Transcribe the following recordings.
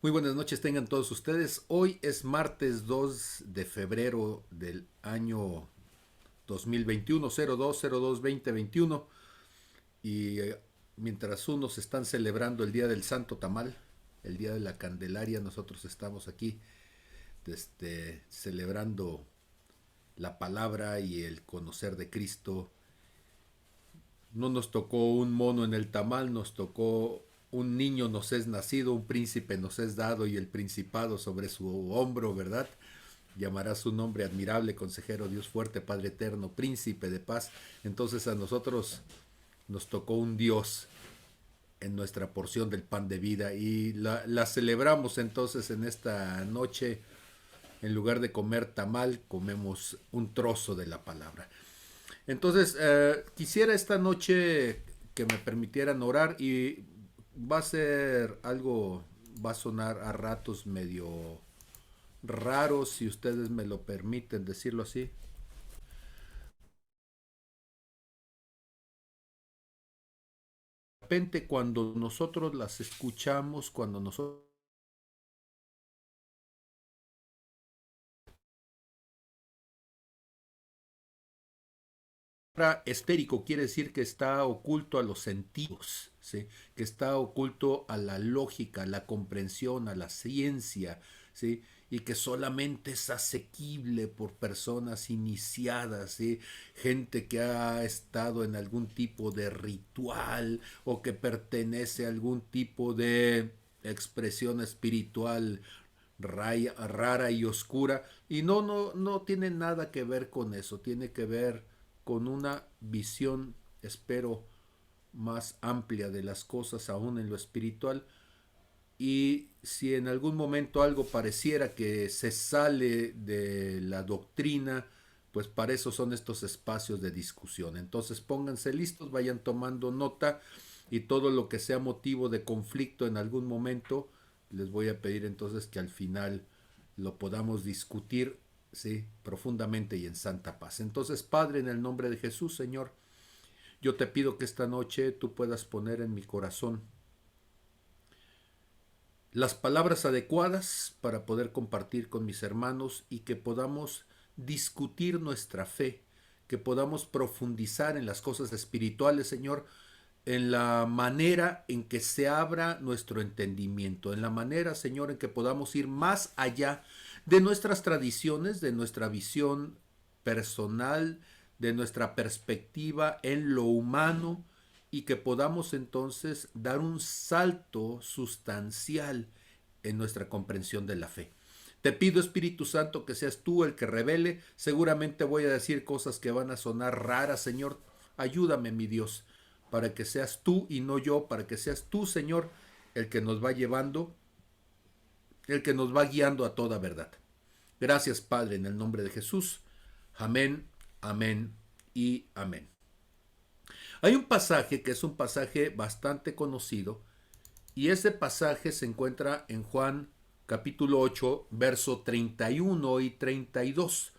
Muy buenas noches tengan todos ustedes. Hoy es martes 2 de febrero del año 2021, 02/02/2021 y mientras unos están celebrando el Día del Santo Tamal, el Día de la Candelaria, nosotros estamos aquí celebrando la palabra y el conocer de Cristo. No nos tocó un mono en el tamal, nos tocó un niño nos es nacido, un príncipe nos es dado y el principado sobre su hombro, ¿verdad? Llamará su nombre admirable, consejero, Dios fuerte, Padre eterno, príncipe de paz. Entonces a nosotros nos tocó un Dios en nuestra porción del pan de vida y la celebramos entonces en esta noche. En lugar de comer tamal, comemos un trozo de la palabra. Entonces, quisiera esta noche que me permitieran orar y va a ser algo, va a sonar a ratos medio raro, si ustedes me lo permiten decirlo así. De repente cuando nosotros las escuchamos, cuando nosotros estérico quiere decir que está oculto a los sentidos, ¿sí? Que está oculto a la lógica, a la comprensión, a la ciencia, ¿sí? Y que solamente es asequible por personas iniciadas, ¿sí? Gente que ha estado en algún tipo de ritual o que pertenece a algún tipo de expresión espiritual rara y oscura. Y no tiene nada que ver con eso, tiene que ver con una visión, espero, más amplia de las cosas, aún en lo espiritual. Y si en algún momento algo pareciera que se sale de la doctrina, pues para eso son estos espacios de discusión. Entonces pónganse listos, vayan tomando nota y todo lo que sea motivo de conflicto en algún momento, les voy a pedir entonces que al final lo podamos discutir, ¿sí? Profundamente y en santa paz. Entonces, Padre, en el nombre de Jesús, Señor, yo te pido que esta noche tú puedas poner en mi corazón las palabras adecuadas para poder compartir con mis hermanos y que podamos discutir nuestra fe, que podamos profundizar en las cosas espirituales, Señor, en la manera en que se abra nuestro entendimiento, en la manera, Señor, en que podamos ir más allá de nuestras tradiciones, de nuestra visión personal, de nuestra perspectiva en lo humano, y que podamos entonces dar un salto sustancial en nuestra comprensión de la fe. Te pido, Espíritu Santo, que seas tú el que revele. Seguramente voy a decir cosas que van a sonar raras, Señor. Ayúdame, mi Dios, para que seas tú y no yo, para que seas tú, Señor, el que nos va llevando, el que nos va guiando a toda verdad. Gracias, Padre, en el nombre de Jesús. Amén, amén y amén. Hay un pasaje que es un pasaje bastante conocido y ese pasaje se encuentra en Juan capítulo 8, verso 31 y 32.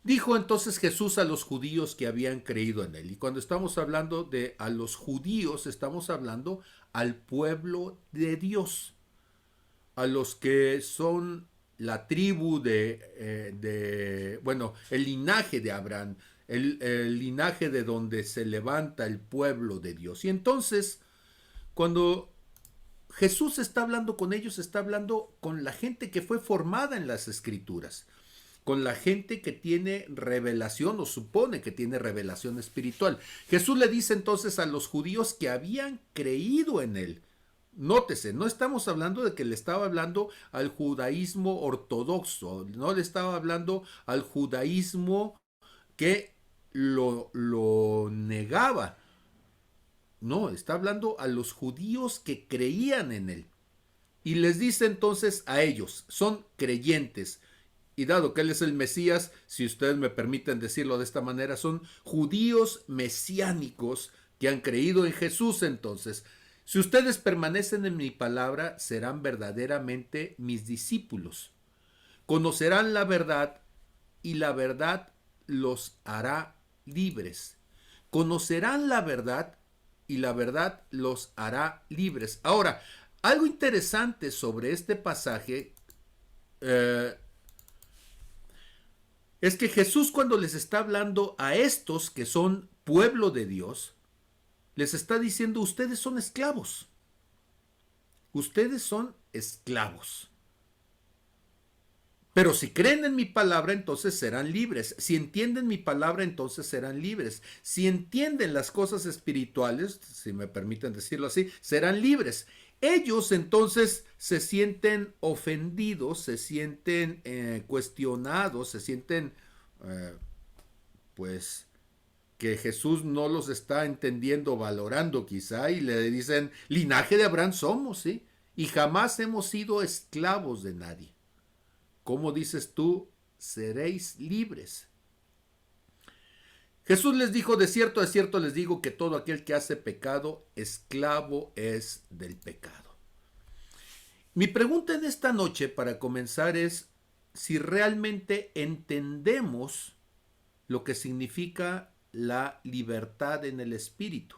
Dijo entonces Jesús a los judíos que habían creído en él. Y cuando estamos hablando de a los judíos, estamos hablando al pueblo de Dios, a los que son la tribu bueno, el linaje de Abraham, el linaje de donde se levanta el pueblo de Dios. Y entonces, cuando Jesús está hablando con ellos, está hablando con la gente que fue formada en las escrituras, con la gente que tiene revelación o supone que tiene revelación espiritual. Jesús le dice entonces a los judíos que habían creído en él. Nótese, no estamos hablando de que le estaba hablando al judaísmo ortodoxo, no le estaba hablando al judaísmo que lo negaba. No, está hablando a los judíos que creían en él. Y les dice entonces a ellos, son creyentes. Y dado que Él es el Mesías, si ustedes me permiten decirlo de esta manera, son judíos mesiánicos que han creído en Jesús entonces. Si ustedes permanecen en mi palabra, serán verdaderamente mis discípulos. Conocerán la verdad y la verdad los hará libres. Conocerán la verdad y la verdad los hará libres. Ahora, algo interesante sobre este pasaje eh, es que Jesús, cuando les está hablando a estos que son pueblo de Dios, les está diciendo: ustedes son esclavos. Ustedes son esclavos. Pero si creen en mi palabra, entonces serán libres. Si entienden mi palabra, entonces serán libres. Si entienden las cosas espirituales, si me permiten decirlo así, serán libres. Ellos entonces se sienten ofendidos, se sienten cuestionados, se sienten eh, pues que Jesús no los está entendiendo, valorando quizá, y le dicen: linaje de Abraham somos, ¿sí? Y jamás hemos sido esclavos de nadie. ¿Cómo dices tú, seréis libres? Jesús les dijo: de cierto les digo que todo aquel que hace pecado, esclavo es del pecado. Mi pregunta en esta noche, para comenzar, es si realmente entendemos lo que significa la libertad en el espíritu.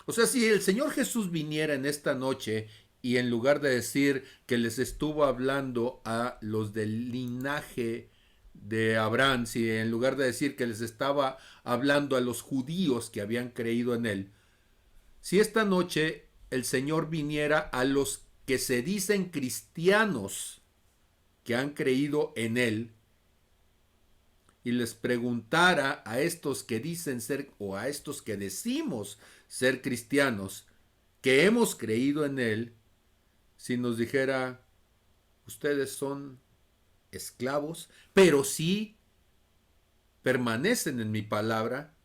O sea, si el Señor Jesús viniera en esta noche y en lugar de decir que les estuvo hablando a los del linaje de Abraham, si en lugar de decir que les estaba hablando a los judíos que habían creído en él, si esta noche el Señor viniera a los que se dicen cristianos que han creído en él y les preguntara a estos que dicen ser, o a estos que decimos ser cristianos, que hemos creído en él, si nos dijera: ustedes son esclavos, pero si permanecen en mi palabra,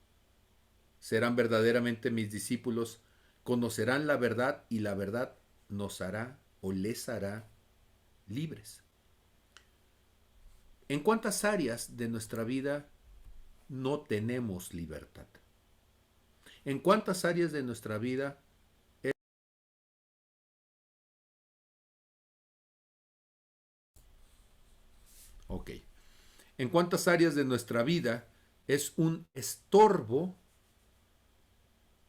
serán verdaderamente mis discípulos, conocerán la verdad y la verdad nos hará o les hará libres. ¿En cuántas áreas de nuestra vida no tenemos libertad? ¿En cuántas áreas de nuestra vida Ok. ¿En cuántas áreas de nuestra vida es un estorbo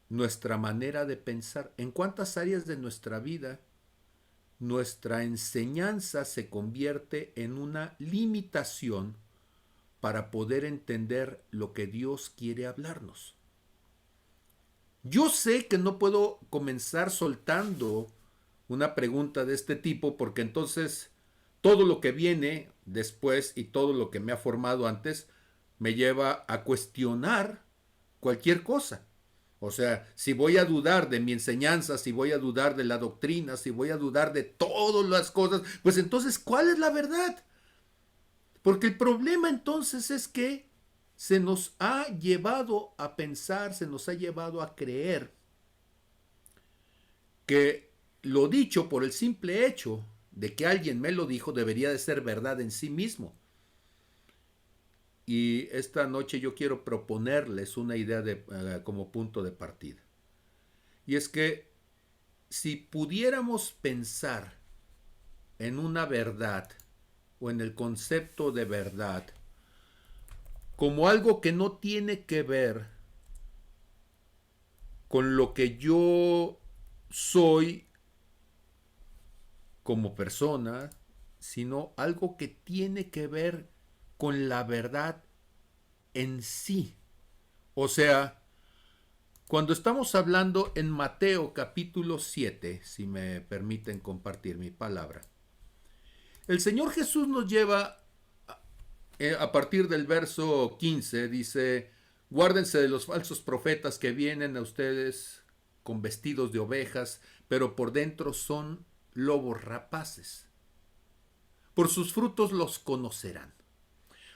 nuestra manera de pensar? ¿En cuántas áreas de nuestra vida nuestra enseñanza se convierte en una limitación para poder entender lo que Dios quiere hablarnos? Yo sé que no puedo comenzar soltando una pregunta de este tipo, porque entonces todo lo que viene después y todo lo que me ha formado antes me lleva a cuestionar cualquier cosa. O sea, si voy a dudar de mi enseñanza, si voy a dudar de la doctrina, si voy a dudar de todas las cosas, pues entonces, ¿cuál es la verdad? Porque el problema entonces es que se nos ha llevado a pensar, se nos ha llevado a creer que lo dicho, por el simple hecho de que alguien me lo dijo, debería de ser verdad en sí mismo. Y esta noche yo quiero proponerles una idea como punto de partida. Y es que si pudiéramos pensar en una verdad o en el concepto de verdad como algo que no tiene que ver con lo que yo soy como persona, sino algo que tiene que ver con la verdad en sí. O sea, cuando estamos hablando en Mateo capítulo 7, si me permiten compartir mi palabra, el Señor Jesús nos lleva a partir del verso 15, dice: guárdense de los falsos profetas que vienen a ustedes con vestidos de ovejas, pero por dentro son lobos rapaces. Por sus frutos los conocerán.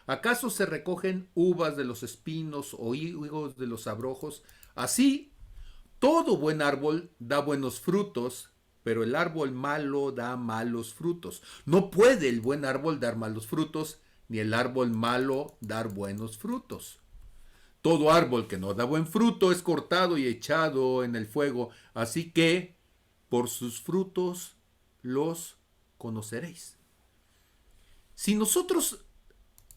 ¿Acaso se recogen uvas de los espinos o higos de los abrojos? Así, todo buen árbol da buenos frutos, pero el árbol malo da malos frutos. No puede el buen árbol dar malos frutos, ni el árbol malo dar buenos frutos. Todo árbol que no da buen fruto es cortado y echado en el fuego, así que por sus frutos los conoceréis. Si nosotros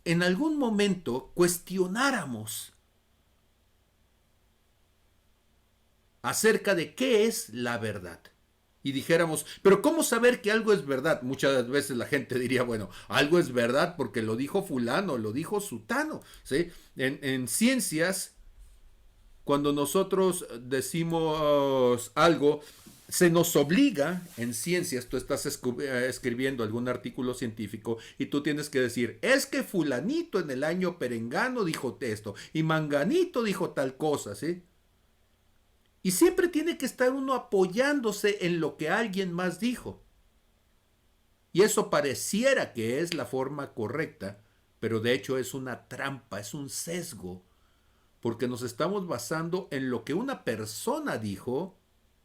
en algún momento cuestionáramos acerca de qué es la verdad, y dijéramos, pero ¿cómo saber que algo es verdad? Muchas veces la gente diría, bueno, algo es verdad porque lo dijo fulano, lo dijo sutano, ¿sí? En ciencias, cuando nosotros decimos algo, se nos obliga en ciencias, tú estás escribiendo algún artículo científico y tú tienes que decir, es que fulanito en el año perengano dijo esto y manganito dijo tal cosa, ¿sí? Y siempre tiene que estar uno apoyándose en lo que alguien más dijo. Y eso pareciera que es la forma correcta, pero de hecho es una trampa, es un sesgo, porque nos estamos basando en lo que una persona dijo,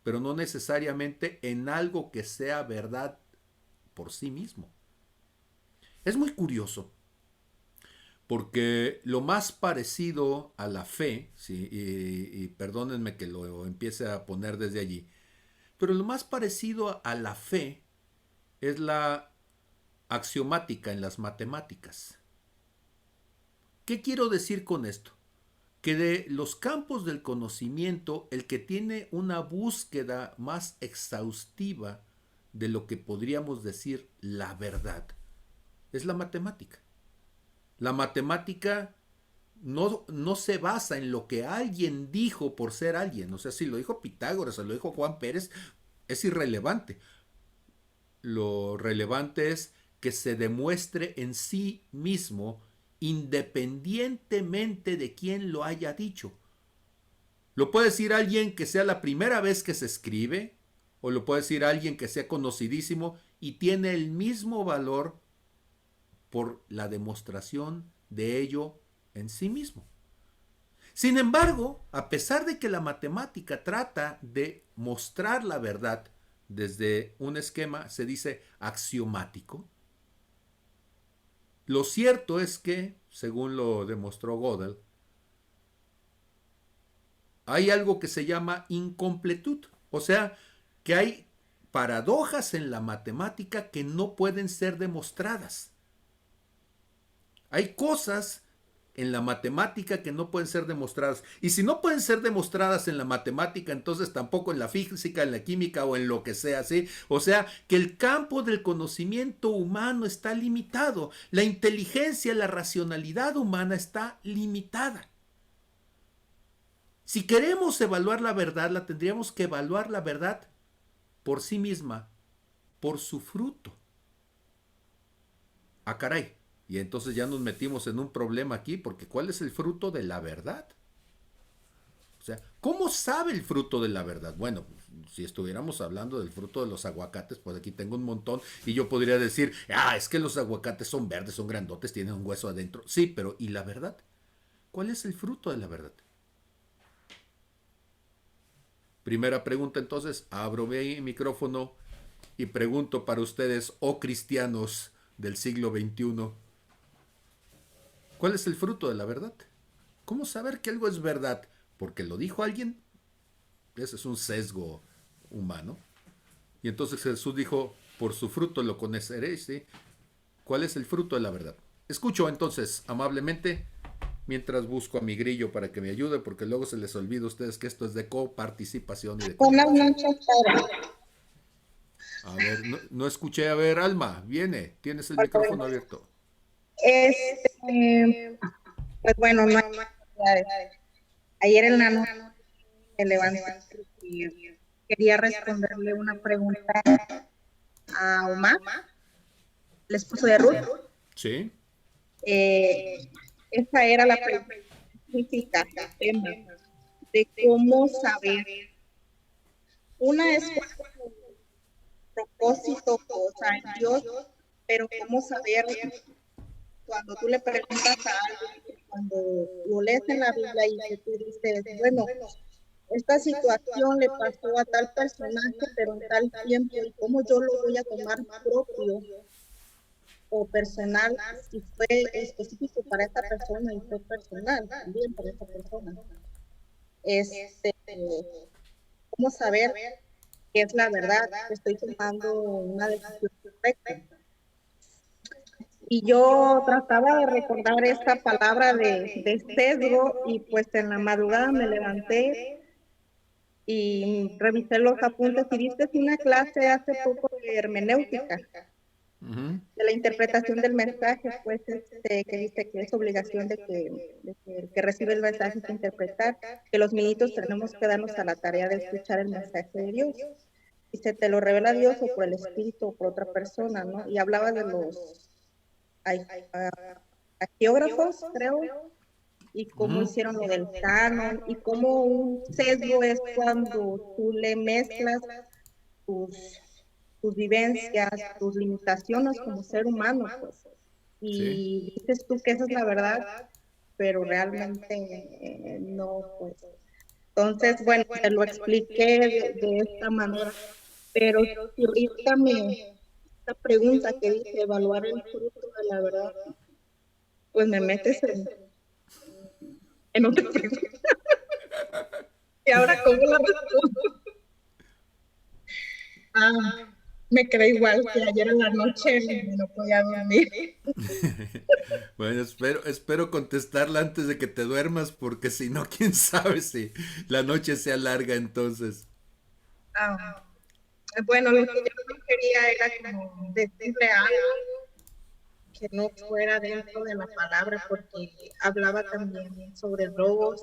pero no necesariamente en algo que sea verdad por sí mismo. Es muy curioso, porque lo más parecido a la fe, ¿sí? y perdónenme que lo empiece a poner desde allí, pero lo más parecido a la fe es la axiomática en las matemáticas. ¿Qué quiero decir con esto? Que de los campos del conocimiento, el que tiene una búsqueda más exhaustiva de lo que podríamos decir la verdad es la matemática. La matemática no se basa en lo que alguien dijo por ser alguien. O sea, si lo dijo Pitágoras o lo dijo Juan Pérez, es irrelevante. Lo relevante es que se demuestre en sí mismo independientemente de quién lo haya dicho. Lo puede decir alguien que sea la primera vez que se escribe, o lo puede decir alguien que sea conocidísimo y tiene el mismo valor por la demostración de ello en sí mismo. Sin embargo, a pesar de que la matemática trata de mostrar la verdad desde un esquema, se dice axiomático, lo cierto es que, según lo demostró Gödel, hay algo que se llama incompletud. O sea, que hay paradojas en la matemática que no pueden ser demostradas. Hay cosas en la matemática que no pueden ser demostradas. Y si no pueden ser demostradas en la matemática, entonces tampoco en la física, en la química o en lo que sea, ¿sí? O sea, que el campo del conocimiento humano está limitado. La inteligencia, la racionalidad humana está limitada. Si queremos evaluar la verdad, la tendríamos que evaluar la verdad por sí misma, por su fruto. Ah, caray. Y entonces ya nos metimos en un problema aquí, porque ¿cuál es el fruto de la verdad? O sea, ¿cómo sabe el fruto de la verdad? Bueno, si estuviéramos hablando del fruto de los aguacates, pues aquí tengo un montón y yo podría decir, es que los aguacates son verdes, son grandotes, tienen un hueso adentro. Sí, pero ¿y la verdad? ¿Cuál es el fruto de la verdad? Primera pregunta entonces, abro mi micrófono y pregunto para ustedes, oh cristianos del siglo XXI, ¿cuál es el fruto de la verdad? ¿Cómo saber que algo es verdad? ¿Porque lo dijo alguien? Ese es un sesgo humano. Y entonces Jesús dijo, por su fruto lo conoceréis, ¿sí? ¿Cuál es el fruto de la verdad? Escucho entonces amablemente mientras busco a mi grillo para que me ayude, porque luego se les olvida a ustedes que esto es de coparticipación y de Buenas colaboración. noches, padre. A ver, no escuché. A ver, Alma, viene, tienes el Bueno, micrófono abierto. pues bueno, no hay novedades. Ayer en la noche me levanté y quería responderle una pregunta a Omar, el esposo de Ruth. ¿Sí? Eh, Esa era la pregunta específica, el tema de cómo saber. Una es propósito, o sea, en Dios, pero cómo saber cuando tú le preguntas a alguien, cuando lo lees en la Biblia y que tú dices, bueno, esta situación le pasó a tal personaje, pero en tal tiempo, y cómo yo lo voy a tomar propio o personal, si fue específico para esta persona y fue personal también para esta persona. ¿Cómo saber qué es la verdad? Que estoy tomando una decisión correcta. Y yo trataba de recordar esta palabra de sesgo y pues en la madrugada me levanté y revisé los apuntes y diste una clase hace poco de hermenéutica, de la interpretación del mensaje, pues que dice que es obligación de que el que recibe el mensaje es interpretar, que los ministros tenemos que darnos a la tarea de escuchar el mensaje de Dios. Y se te lo revela Dios o por el Espíritu o por otra persona, ¿no? Y hablaba de los geógrafos, creo, y cómo hicieron lo del canon, y cómo un sesgo es cuando tú le mezclas tus vivencias, tus limitaciones como ser humano, pues. Y dices tú que esa es la verdad, pero realmente no, pues. Entonces, bueno, te lo expliqué de esta manera, pero si ahorita esta pregunta que dice evaluar el fruto de la verdad, pues me metes en otra pregunta. Y ahora, ¿cómo la respondo? Me quedé igual que ayer en la noche y no podía dormir. Bueno, espero contestarla antes de que te duermas, porque si no, quién sabe si la noche sea larga entonces. Bueno, lo que yo no quería era como decirle algo que no fuera dentro de la palabra, porque hablaba también sobre robos,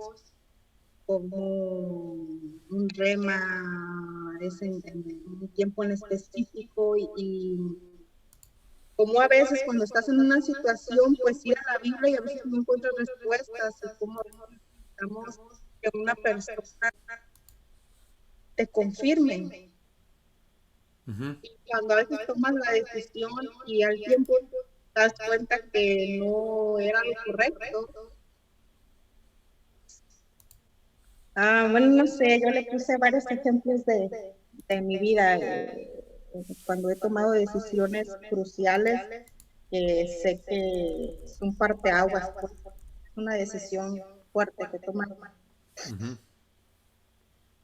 como un rema es en un tiempo en específico y como a veces cuando estás en una situación, pues ir a la Biblia y a veces no encuentras respuestas, y como necesitamos que una persona te confirme. Y cuando a veces tomas la decisión y al tiempo te das cuenta que no era lo correcto. Bueno, no sé, yo le puse varios ejemplos de mi vida cuando he tomado decisiones cruciales, que sé que es un parteaguas, pues, es una decisión fuerte que toman.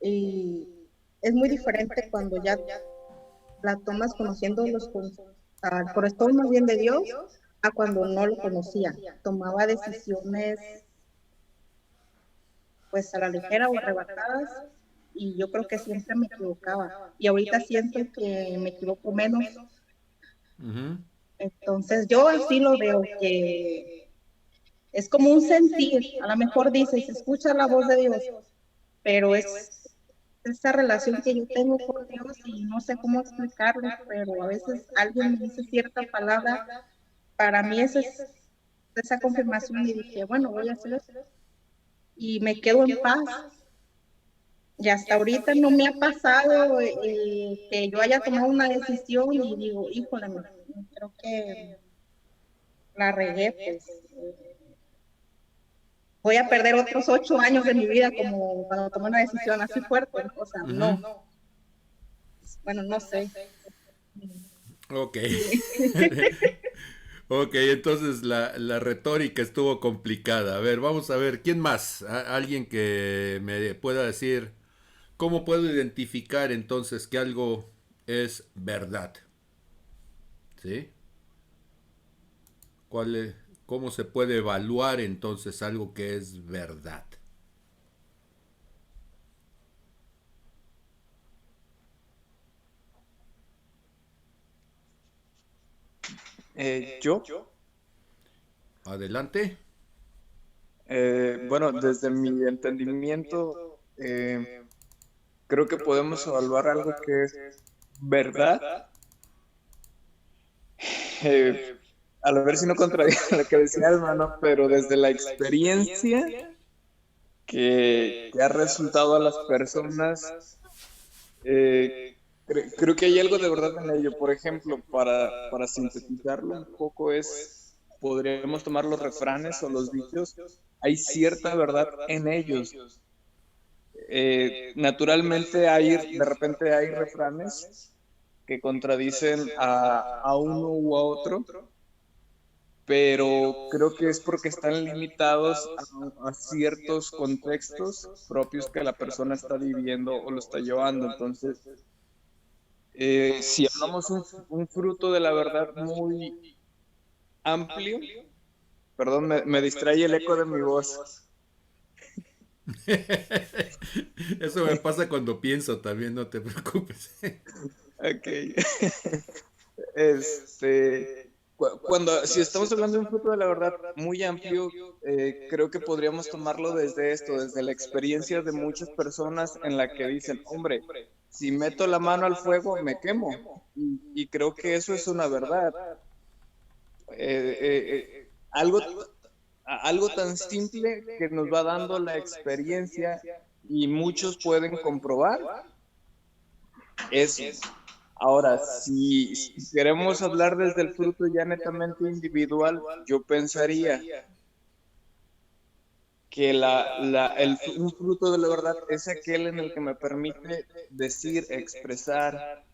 Y es muy diferente cuando ya la tomas conociendo por esto más bien de Dios, a cuando no lo conocía. Tomaba decisiones pues a la ligera o arrebatadas, y yo creo que siempre me equivocaba. Y ahorita siento que me equivoco menos. Entonces yo así lo veo, que es como un sentir. A lo mejor dices, escucha la voz de Dios, pero es esa relación que yo tengo con Dios y no sé cómo explicarlo, pero a veces alguien me dice cierta palabra, para mí es esa confirmación, y dije, bueno, voy a hacer eso, y me quedo en paz. Y hasta ahorita no me ha pasado que yo haya tomado una decisión y digo, híjole, creo que la regué, pues voy a perder otros 8 años de mi vida como cuando tomé una decisión así fuerte. O sea, no. Bueno, no sé. Ok. Ok, entonces la retórica estuvo complicada. A ver, vamos a ver, ¿quién más? Alguien que me pueda decir cómo puedo identificar entonces que algo es verdad. ¿Sí? ¿Cuál es, cómo se puede evaluar entonces algo que es verdad? Yo, Adelante. bueno, desde mi entendimiento, creo que podemos evaluar algo que es verdad. A ver si no contradice lo que decía el hermano, pero desde la experiencia que ha resultado a las personas, creo que hay algo de verdad en ello. Por ejemplo, para sintetizarlo un poco podríamos tomar los refranes o los dichos, hay cierta verdad en ellos. Naturalmente de repente hay refranes que contradicen a uno u a otro, pero creo que es porque están limitados a ciertos contextos propios que la persona está viviendo o lo está llevando. Entonces, si hablamos un fruto de la verdad muy amplio, perdón, me distrae el eco de mi voz. Eso me pasa cuando pienso también, no te preocupes. Ok. Si estamos hablando de un fruto de la verdad muy amplio, creo que podríamos tomarlo desde esto, desde la experiencia de muchas personas en la que dicen, hombre, si meto la mano al fuego, me quemo. Y creo que eso es una verdad. Eh, eh, algo, algo tan simple que nos va dando la experiencia y muchos pueden comprobar eso. Ahora, si queremos hablar desde el fruto ya netamente individual, yo pensaría que un fruto de la verdad es aquel en el que me permite decir, expresar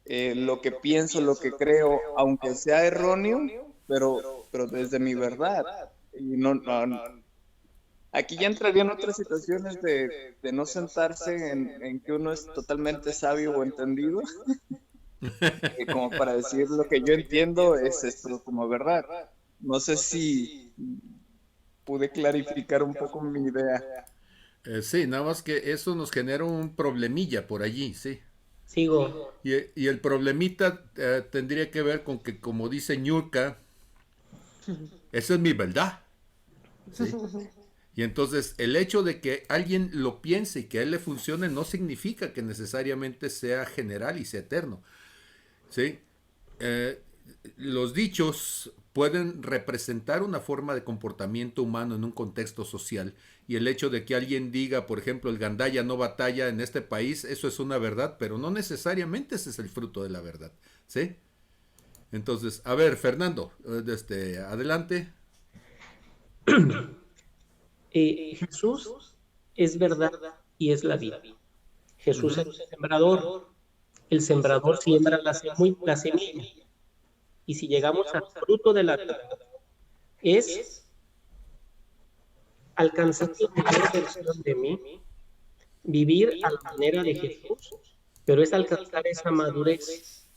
lo que pienso, lo que creo, aunque sea erróneo, pero desde mi verdad. Y aquí ya entrarían otras situaciones de no sentarse en que uno es totalmente sabio o entendido, como para decir lo que yo entiendo es esto como verdad. No sé si pude clarificar un poco mi idea. Sí, nada más que eso nos genera un problemilla por allí, sí. Sigo. Y el problemita tendría que ver con que, como dice Ñurka, esa es mi verdad, ¿sí? Y entonces el hecho de que alguien lo piense y que a él le funcione no significa que necesariamente sea general y sea eterno, ¿sí? Eh, los dichos pueden representar una forma de comportamiento humano en un contexto social y el hecho de que alguien diga, por ejemplo, el gandaya no batalla en este país, eso es una verdad, pero no necesariamente ese es el fruto de la verdad, ¿sí? Entonces, a ver, Fernando, adelante. Jesús es verdad y es la vida. Jesús es el sembrador. El sembrador siembra la semilla. Y si llegamos al fruto de la vida, es alcanzar la mejor versión de mí, vivir a la manera de Jesús, pero es alcanzar esa madurez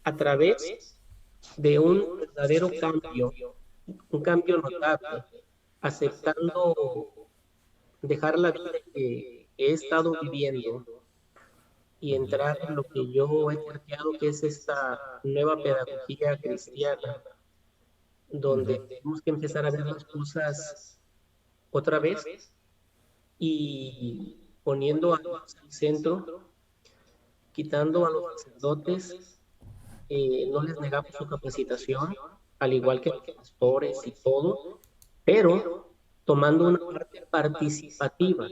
a través de un verdadero cambio, un cambio notable, aceptando dejar la vida que he estado viviendo y entrar en lo que yo he creado, que es esta nueva pedagogía cristiana, donde tenemos que empezar a ver las cosas otra vez y poniendo a Dios al centro, quitando a los sacerdotes, no les negamos su capacitación, al igual que los pastores y todo, pero tomando una parte participativa.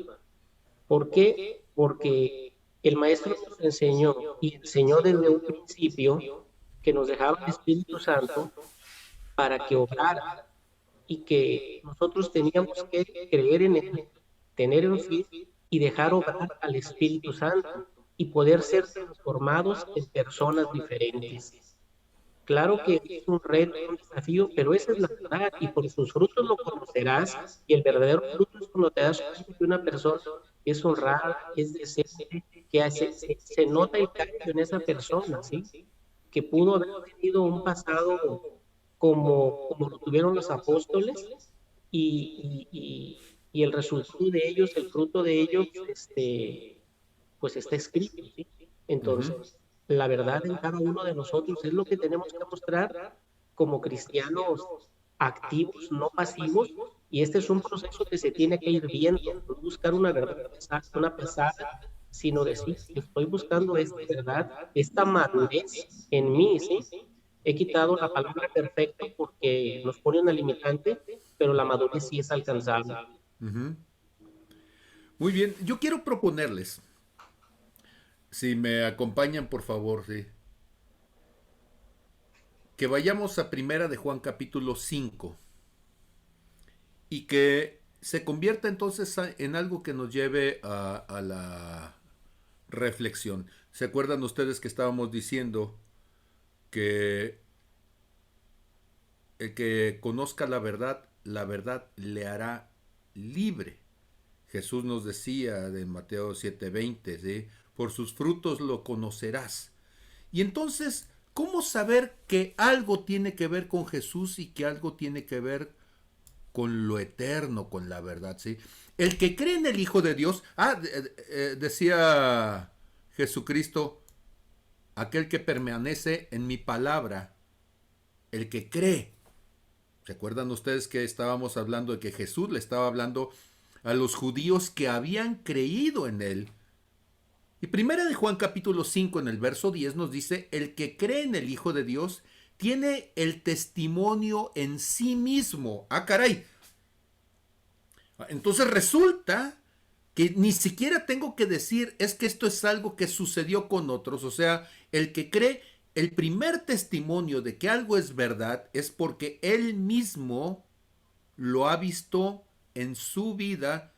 ¿Por qué? Porque el maestro nos enseñó y enseñó desde un principio que nos dejaba el Espíritu Santo para que obrara y que nosotros teníamos que creer en él, tener en fe y dejar obrar al Espíritu Santo y poder ser transformados en personas diferentes. Claro que es un reto, un desafío, pero esa es la verdad y por sus frutos lo conocerás y el verdadero fruto es cuando te das cuenta que una persona es honrada, es decente, que se nota el cambio en esa persona, ¿sí? Que pudo haber tenido un pasado como lo tuvieron los apóstoles y el resultado de ellos, el fruto de ellos, pues está escrito, ¿sí? Ujú. Entonces, la verdad en cada uno de nosotros es lo que tenemos que mostrar como cristianos activos, no pasivos, y este es un proceso que se tiene que ir viendo, no buscar una verdad, una pesada, sino decir, estoy buscando esta verdad, esta madurez en mí, ¿sí? He quitado la palabra perfecto porque nos pone una limitante, pero la madurez sí es alcanzable. Ujú. Muy bien, yo quiero proponerles, si me acompañan por favor, sí, que vayamos a Primera de Juan capítulo 5 y que se convierta entonces en algo que nos lleve a la reflexión. ¿Se acuerdan ustedes que estábamos diciendo que el que conozca la verdad le hará libre? Jesús nos decía de Mateo 7:20, ¿sí? Por sus frutos lo conocerás. Y entonces, ¿cómo saber que algo tiene que ver con Jesús y que algo tiene que ver con lo eterno, con la verdad, ¿sí? El que cree en el Hijo de Dios, decía Jesucristo, aquel que permanece en mi palabra, el que cree. ¿Se acuerdan ustedes que estábamos hablando de que Jesús le estaba hablando a los judíos que habían creído en él? Y primera de Juan capítulo 5 en el verso 10 nos dice, el que cree en el Hijo de Dios tiene el testimonio en sí mismo. Ah, caray. Entonces resulta que ni siquiera tengo que decir es que esto es algo que sucedió con otros. O sea, el que cree, el primer testimonio de que algo es verdad es porque él mismo lo ha visto en su vida,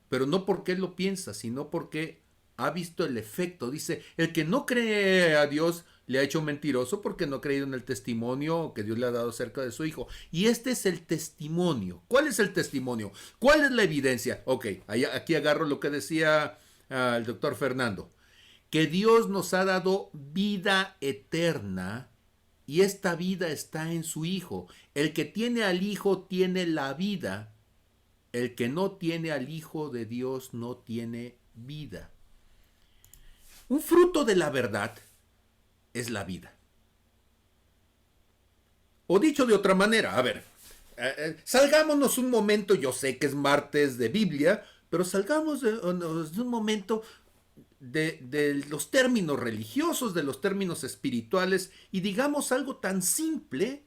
pero no porque él lo piensa, sino porque ha visto el efecto. Dice, el que no cree a Dios le ha hecho mentiroso porque no ha creído en el testimonio que Dios le ha dado acerca de su Hijo. Y este es el testimonio. ¿Cuál es el testimonio? ¿Cuál es la evidencia? Ok, aquí agarro lo que decía el doctor Fernando. Que Dios nos ha dado vida eterna y esta vida está en su Hijo. El que tiene al Hijo tiene la vida. El que no tiene al Hijo de Dios no tiene vida. Un fruto de la verdad es la vida. O dicho de otra manera, a ver, salgámonos un momento, yo sé que es martes de Biblia, pero salgamos de un momento de los términos religiosos, de los términos espirituales, y digamos algo tan simple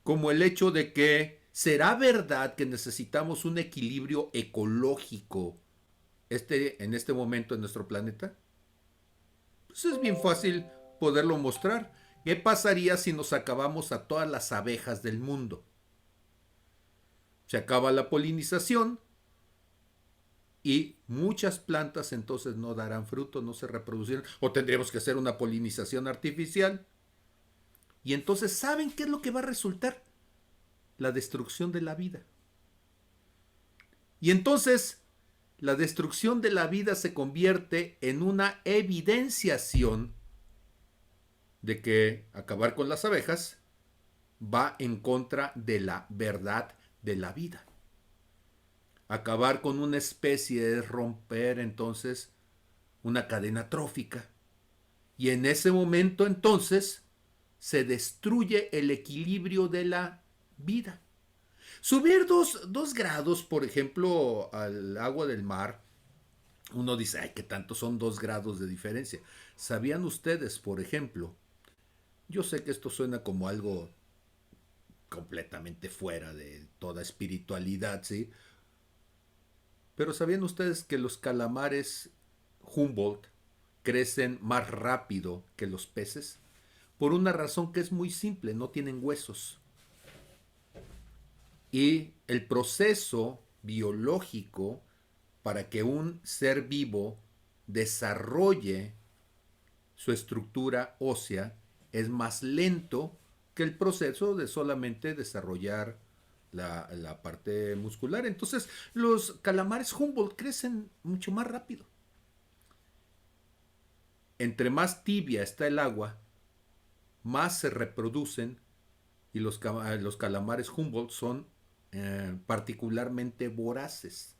como el hecho de que ¿será verdad que necesitamos un equilibrio ecológico en este momento en nuestro planeta? Pues es bien fácil poderlo mostrar. ¿Qué pasaría si nos acabamos a todas las abejas del mundo? Se acaba la polinización y muchas plantas entonces no darán fruto, no se reproducirán, o tendríamos que hacer una polinización artificial. Y entonces, ¿saben qué es lo que va a resultar? La destrucción de la vida. Y entonces, la destrucción de la vida se convierte en una evidenciación de que acabar con las abejas va en contra de la verdad de la vida. Acabar con una especie es romper entonces una cadena trófica. Y en ese momento entonces se destruye el equilibrio de la vida. Subir 2 grados, por ejemplo, al agua del mar, uno dice, ay, ¿qué tanto son 2 grados de diferencia? ¿Sabían ustedes, por ejemplo? Yo sé que esto suena como algo completamente fuera de toda espiritualidad, ¿sí? Pero ¿sabían ustedes que los calamares Humboldt crecen más rápido que los peces? Por una razón que es muy simple, no tienen huesos. Y el proceso biológico para que un ser vivo desarrolle su estructura ósea es más lento que el proceso de solamente desarrollar la parte muscular. Entonces, los calamares Humboldt crecen mucho más rápido. Entre más tibia está el agua, más se reproducen y los calamares Humboldt son particularmente voraces.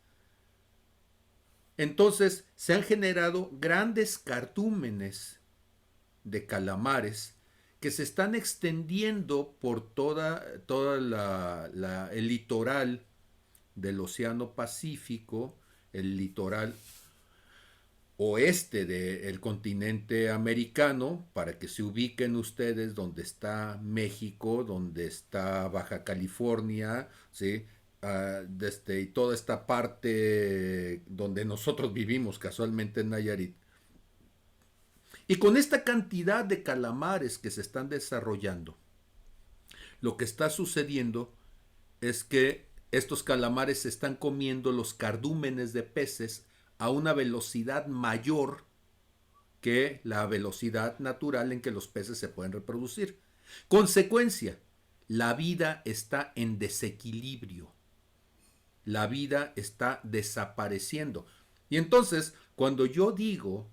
Entonces, se han generado grandes cardúmenes de calamares que se están extendiendo por toda el litoral del Océano Pacífico, el litoral oeste del continente americano, para que se ubiquen ustedes donde está México, donde está Baja California, ¿sí? Y toda esta parte donde nosotros vivimos casualmente en Nayarit. Y con esta cantidad de calamares que se están desarrollando, lo que está sucediendo es que estos calamares se están comiendo los cardúmenes de peces a una velocidad mayor que la velocidad natural en que los peces se pueden reproducir. Consecuencia, la vida está en desequilibrio. La vida está desapareciendo. Y entonces, cuando yo digo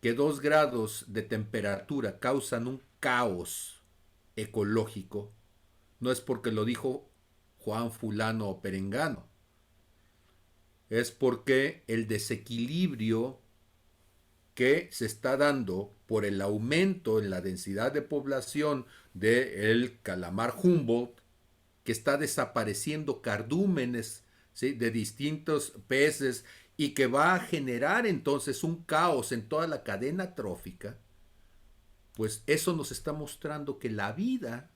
que 2 grados de temperatura causan un caos ecológico, no es porque lo dijo Juan fulano o perengano, es porque el desequilibrio que se está dando por el aumento en la densidad de población del calamar Humboldt, que está desapareciendo cardúmenes, ¿sí?, de distintos peces, y que va a generar entonces un caos en toda la cadena trófica, pues eso nos está mostrando que la vida,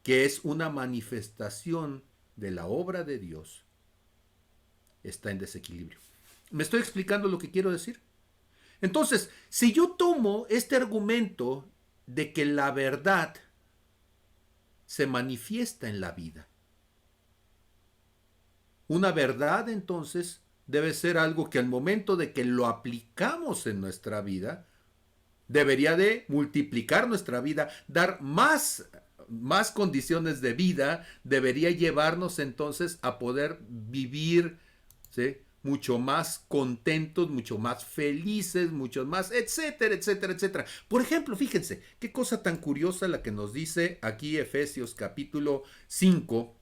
que es una manifestación de la obra de Dios, está en desequilibrio. ¿Me estoy explicando lo que quiero decir? Entonces, si yo tomo este argumento de que la verdad se manifiesta en la vida, una verdad entonces debe ser algo que al momento de que lo aplicamos en nuestra vida, debería de multiplicar nuestra vida, dar más condiciones de vida, debería llevarnos entonces a poder vivir, ¿sí?, mucho más contentos, mucho más felices, mucho más, etcétera, etcétera, etcétera. Por ejemplo, fíjense, qué cosa tan curiosa la que nos dice aquí Efesios capítulo 5,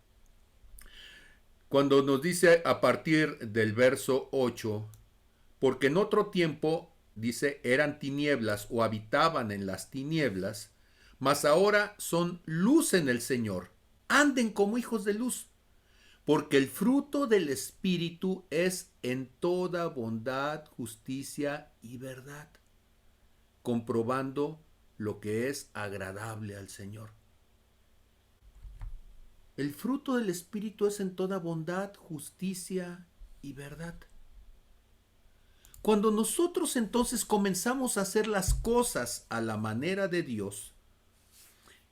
cuando nos dice a partir del verso 8, porque en otro tiempo, dice, eran tinieblas o habitaban en las tinieblas, mas ahora son luz en el Señor. Anden como hijos de luz, porque el fruto del Espíritu es en toda bondad, justicia y verdad, comprobando lo que es agradable al Señor. El fruto del Espíritu es en toda bondad, justicia y verdad. Cuando nosotros entonces comenzamos a hacer las cosas a la manera de Dios,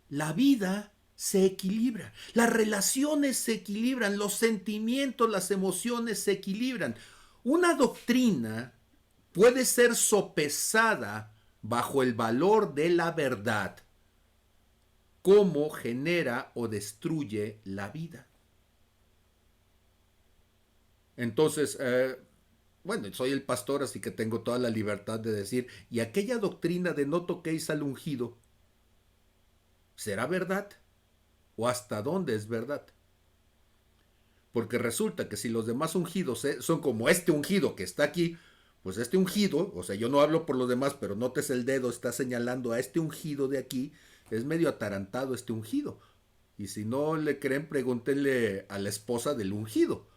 la vida se equilibra, las relaciones se equilibran, los sentimientos, las emociones se equilibran. Una doctrina puede ser sopesada bajo el valor de la verdad, cómo genera o destruye la vida. Entonces, bueno, soy el pastor, así que tengo toda la libertad de decir, y aquella doctrina de no toquéis al ungido, ¿será verdad? ¿O hasta dónde es verdad? Porque resulta que si los demás ungidos son como este ungido que está aquí, pues este ungido, o sea, yo no hablo por los demás, pero notes el dedo, está señalando a este ungido de aquí, es medio atarantado este ungido. Y si no le creen, pregúntenle a la esposa del ungido.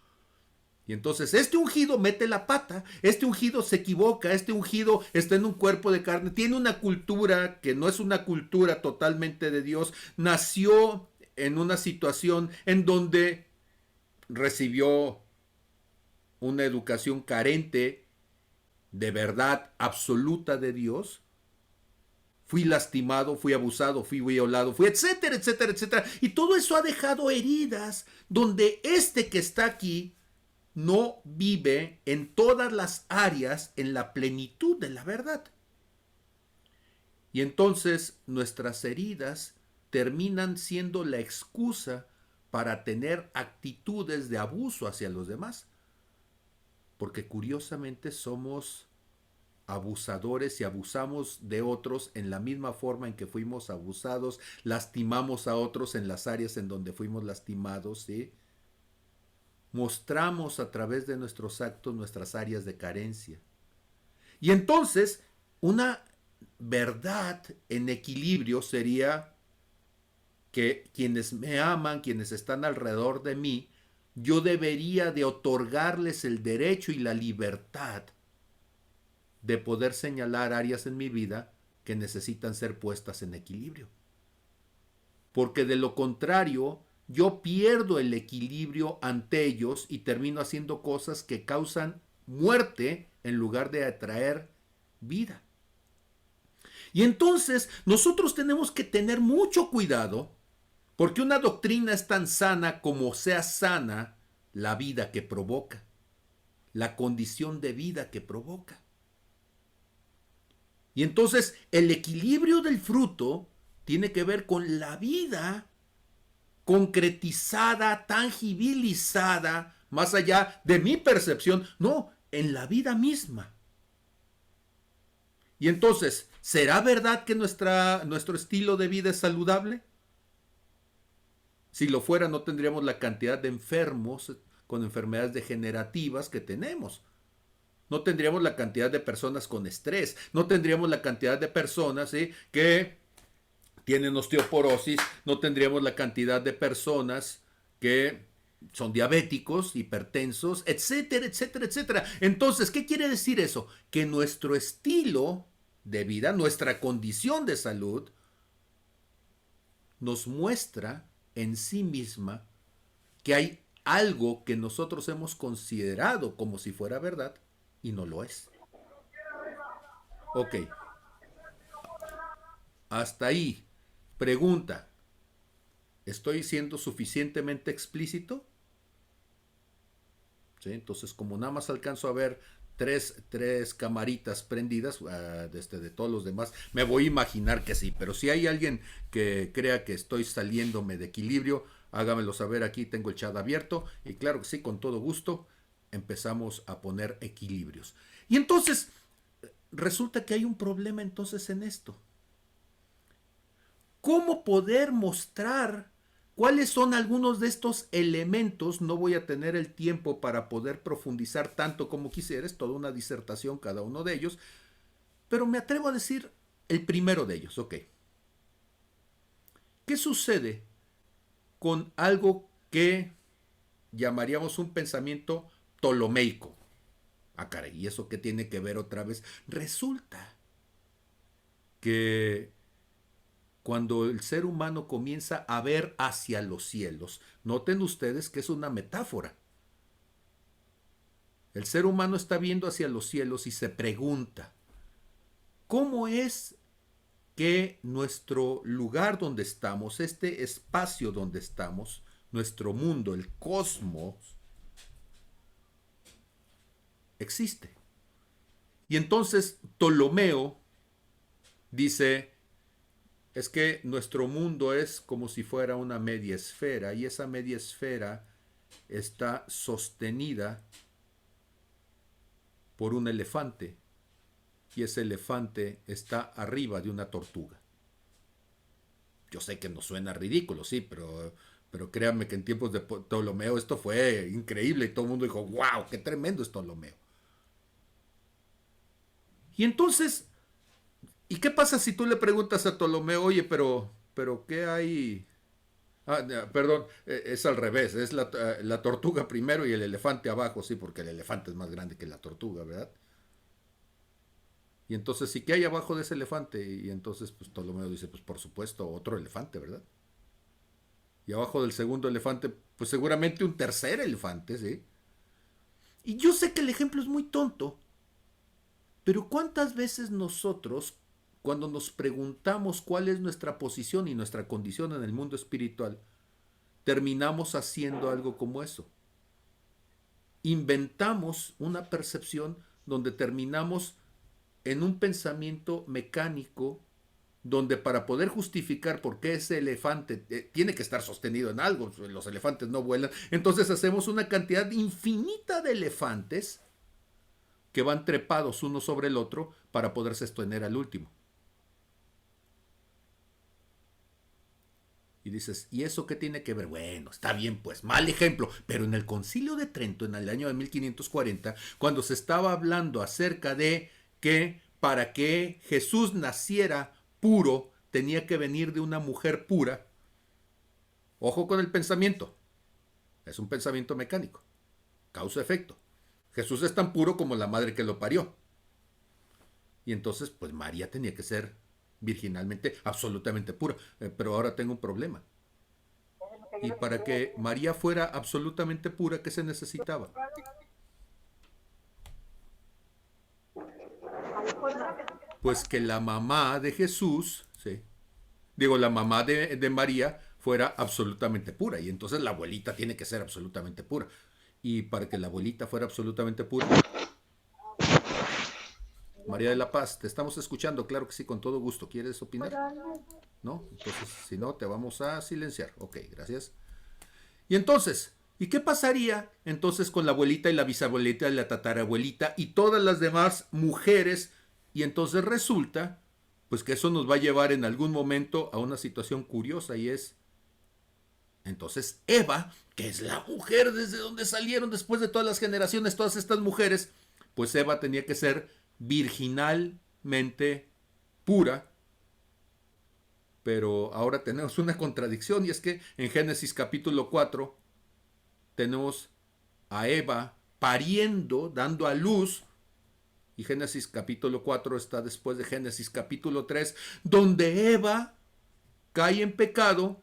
Y entonces este ungido mete la pata, este ungido se equivoca, este ungido está en un cuerpo de carne, tiene una cultura que no es una cultura totalmente de Dios, nació en una situación en donde recibió una educación carente de verdad absoluta de Dios. Fui lastimado, fui abusado, fui violado, fui etcétera, etcétera, etcétera. Y todo eso ha dejado heridas donde este que está aquí no vive en todas las áreas en la plenitud de la verdad. Y entonces nuestras heridas terminan siendo la excusa para tener actitudes de abuso hacia los demás. Porque curiosamente somos abusadores y abusamos de otros en la misma forma en que fuimos abusados, lastimamos a otros en las áreas en donde fuimos lastimados, ¿sí? Mostramos a través de nuestros actos nuestras áreas de carencia. Y entonces, una verdad en equilibrio sería que quienes me aman, quienes están alrededor de mí, yo debería de otorgarles el derecho y la libertad de poder señalar áreas en mi vida que necesitan ser puestas en equilibrio. Porque de lo contrario, yo pierdo el equilibrio ante ellos y termino haciendo cosas que causan muerte en lugar de atraer vida. Y entonces nosotros tenemos que tener mucho cuidado, porque una doctrina es tan sana como sea sana la vida que provoca, la condición de vida que provoca. Y entonces el equilibrio del fruto tiene que ver con la vida concretizada, tangibilizada, más allá de mi percepción, no, en la vida misma. Y entonces, ¿será verdad que nuestro estilo de vida es saludable? Si lo fuera, no tendríamos la cantidad de enfermos con enfermedades degenerativas que tenemos. No tendríamos la cantidad de personas con estrés. No tendríamos la cantidad de personas, ¿sí?, que tienen osteoporosis. No tendríamos la cantidad de personas que son diabéticos, hipertensos, etcétera, etcétera, etcétera. Entonces, ¿qué quiere decir eso? Que nuestro estilo de vida, nuestra condición de salud, nos muestra en sí misma que hay algo que nosotros hemos considerado como si fuera verdad y no lo es. Ok, hasta ahí. Pregunta, ¿estoy siendo suficientemente explícito? ¿Sí? Entonces, como nada más alcanzo a ver tres camaritas prendidas de todos los demás, me voy a imaginar que sí, pero si hay alguien que crea que estoy saliéndome de equilibrio, hágamelo saber. Aquí tengo el chat abierto y claro que sí, con todo gusto empezamos a poner equilibrios. Y entonces resulta que hay un problema entonces en esto. ¿Cómo poder mostrar cuáles son algunos de estos elementos? No voy a tener el tiempo para poder profundizar tanto como quisiera, es toda una disertación cada uno de ellos, pero me atrevo a decir el primero de ellos, ok. ¿Qué sucede con algo que llamaríamos un pensamiento ptolomeico? Ah, caray, ¿y eso qué tiene que ver otra vez? Resulta que cuando el ser humano comienza a ver hacia los cielos, noten ustedes que es una metáfora. El ser humano está viendo hacia los cielos y se pregunta, ¿cómo es que nuestro lugar donde estamos, este espacio donde estamos, nuestro mundo, el cosmos, existe? Y entonces Ptolomeo dice, es que nuestro mundo es como si fuera una media esfera y esa media esfera está sostenida por un elefante y ese elefante está arriba de una tortuga. Yo sé que nos suena ridículo, sí, pero créanme que en tiempos de Ptolomeo esto fue increíble y todo el mundo dijo, wow, qué tremendo es Ptolomeo. Y entonces, ¿y qué pasa si tú le preguntas a Ptolomeo, oye, pero qué hay? Perdón, es al revés, es la tortuga primero y el elefante abajo, sí, porque el elefante es más grande que la tortuga, ¿verdad? Y entonces, ¿sí qué hay abajo de ese elefante? Y entonces, pues Ptolomeo dice, pues por supuesto, otro elefante, ¿verdad? Y abajo del segundo elefante, pues seguramente un tercer elefante, ¿sí? Y yo sé que el ejemplo es muy tonto, pero ¿cuántas veces nosotros, cuando nos preguntamos cuál es nuestra posición y nuestra condición en el mundo espiritual, terminamos haciendo algo como eso? Inventamos una percepción donde terminamos en un pensamiento mecánico, donde para poder justificar por qué ese elefante tiene que estar sostenido en algo, los elefantes no vuelan, entonces hacemos una cantidad infinita de elefantes que van trepados uno sobre el otro para poder sostener al último. Y dices, ¿y eso qué tiene que ver? Bueno, está bien, pues, mal ejemplo, pero en el Concilio de Trento, en el año de 1540, cuando se estaba hablando acerca de que para que Jesús naciera puro, tenía que venir de una mujer pura, ojo con el pensamiento, es un pensamiento mecánico, causa-efecto. Jesús es tan puro como la madre que lo parió. Y entonces, pues María tenía que ser virginalmente absolutamente pura. Pero ahora tengo un problema. Y para que María fuera absolutamente pura, ¿qué se necesitaba? Pues que la mamá de Jesús, ¿sí? Digo, la mamá de María fuera absolutamente pura. Y entonces la abuelita tiene que ser absolutamente pura. Y para que la abuelita fuera absolutamente pura, María de la Paz, te estamos escuchando, claro que sí, con todo gusto. ¿Quieres opinar? ¿No? Entonces, si no, te vamos a silenciar. Ok, gracias. Y entonces, ¿y qué pasaría entonces con la abuelita y la bisabuelita y la tatarabuelita y todas las demás mujeres? Y entonces resulta, pues que eso nos va a llevar en algún momento a una situación curiosa y es, Entonces Eva, que es la mujer desde donde salieron después de todas las generaciones, todas estas mujeres, pues Eva tenía que ser virginalmente pura. Pero ahora tenemos una contradicción, y es que en Génesis capítulo 4 tenemos a Eva pariendo, dando a luz, y Génesis capítulo 4 está después de Génesis capítulo 3, donde Eva cae en pecado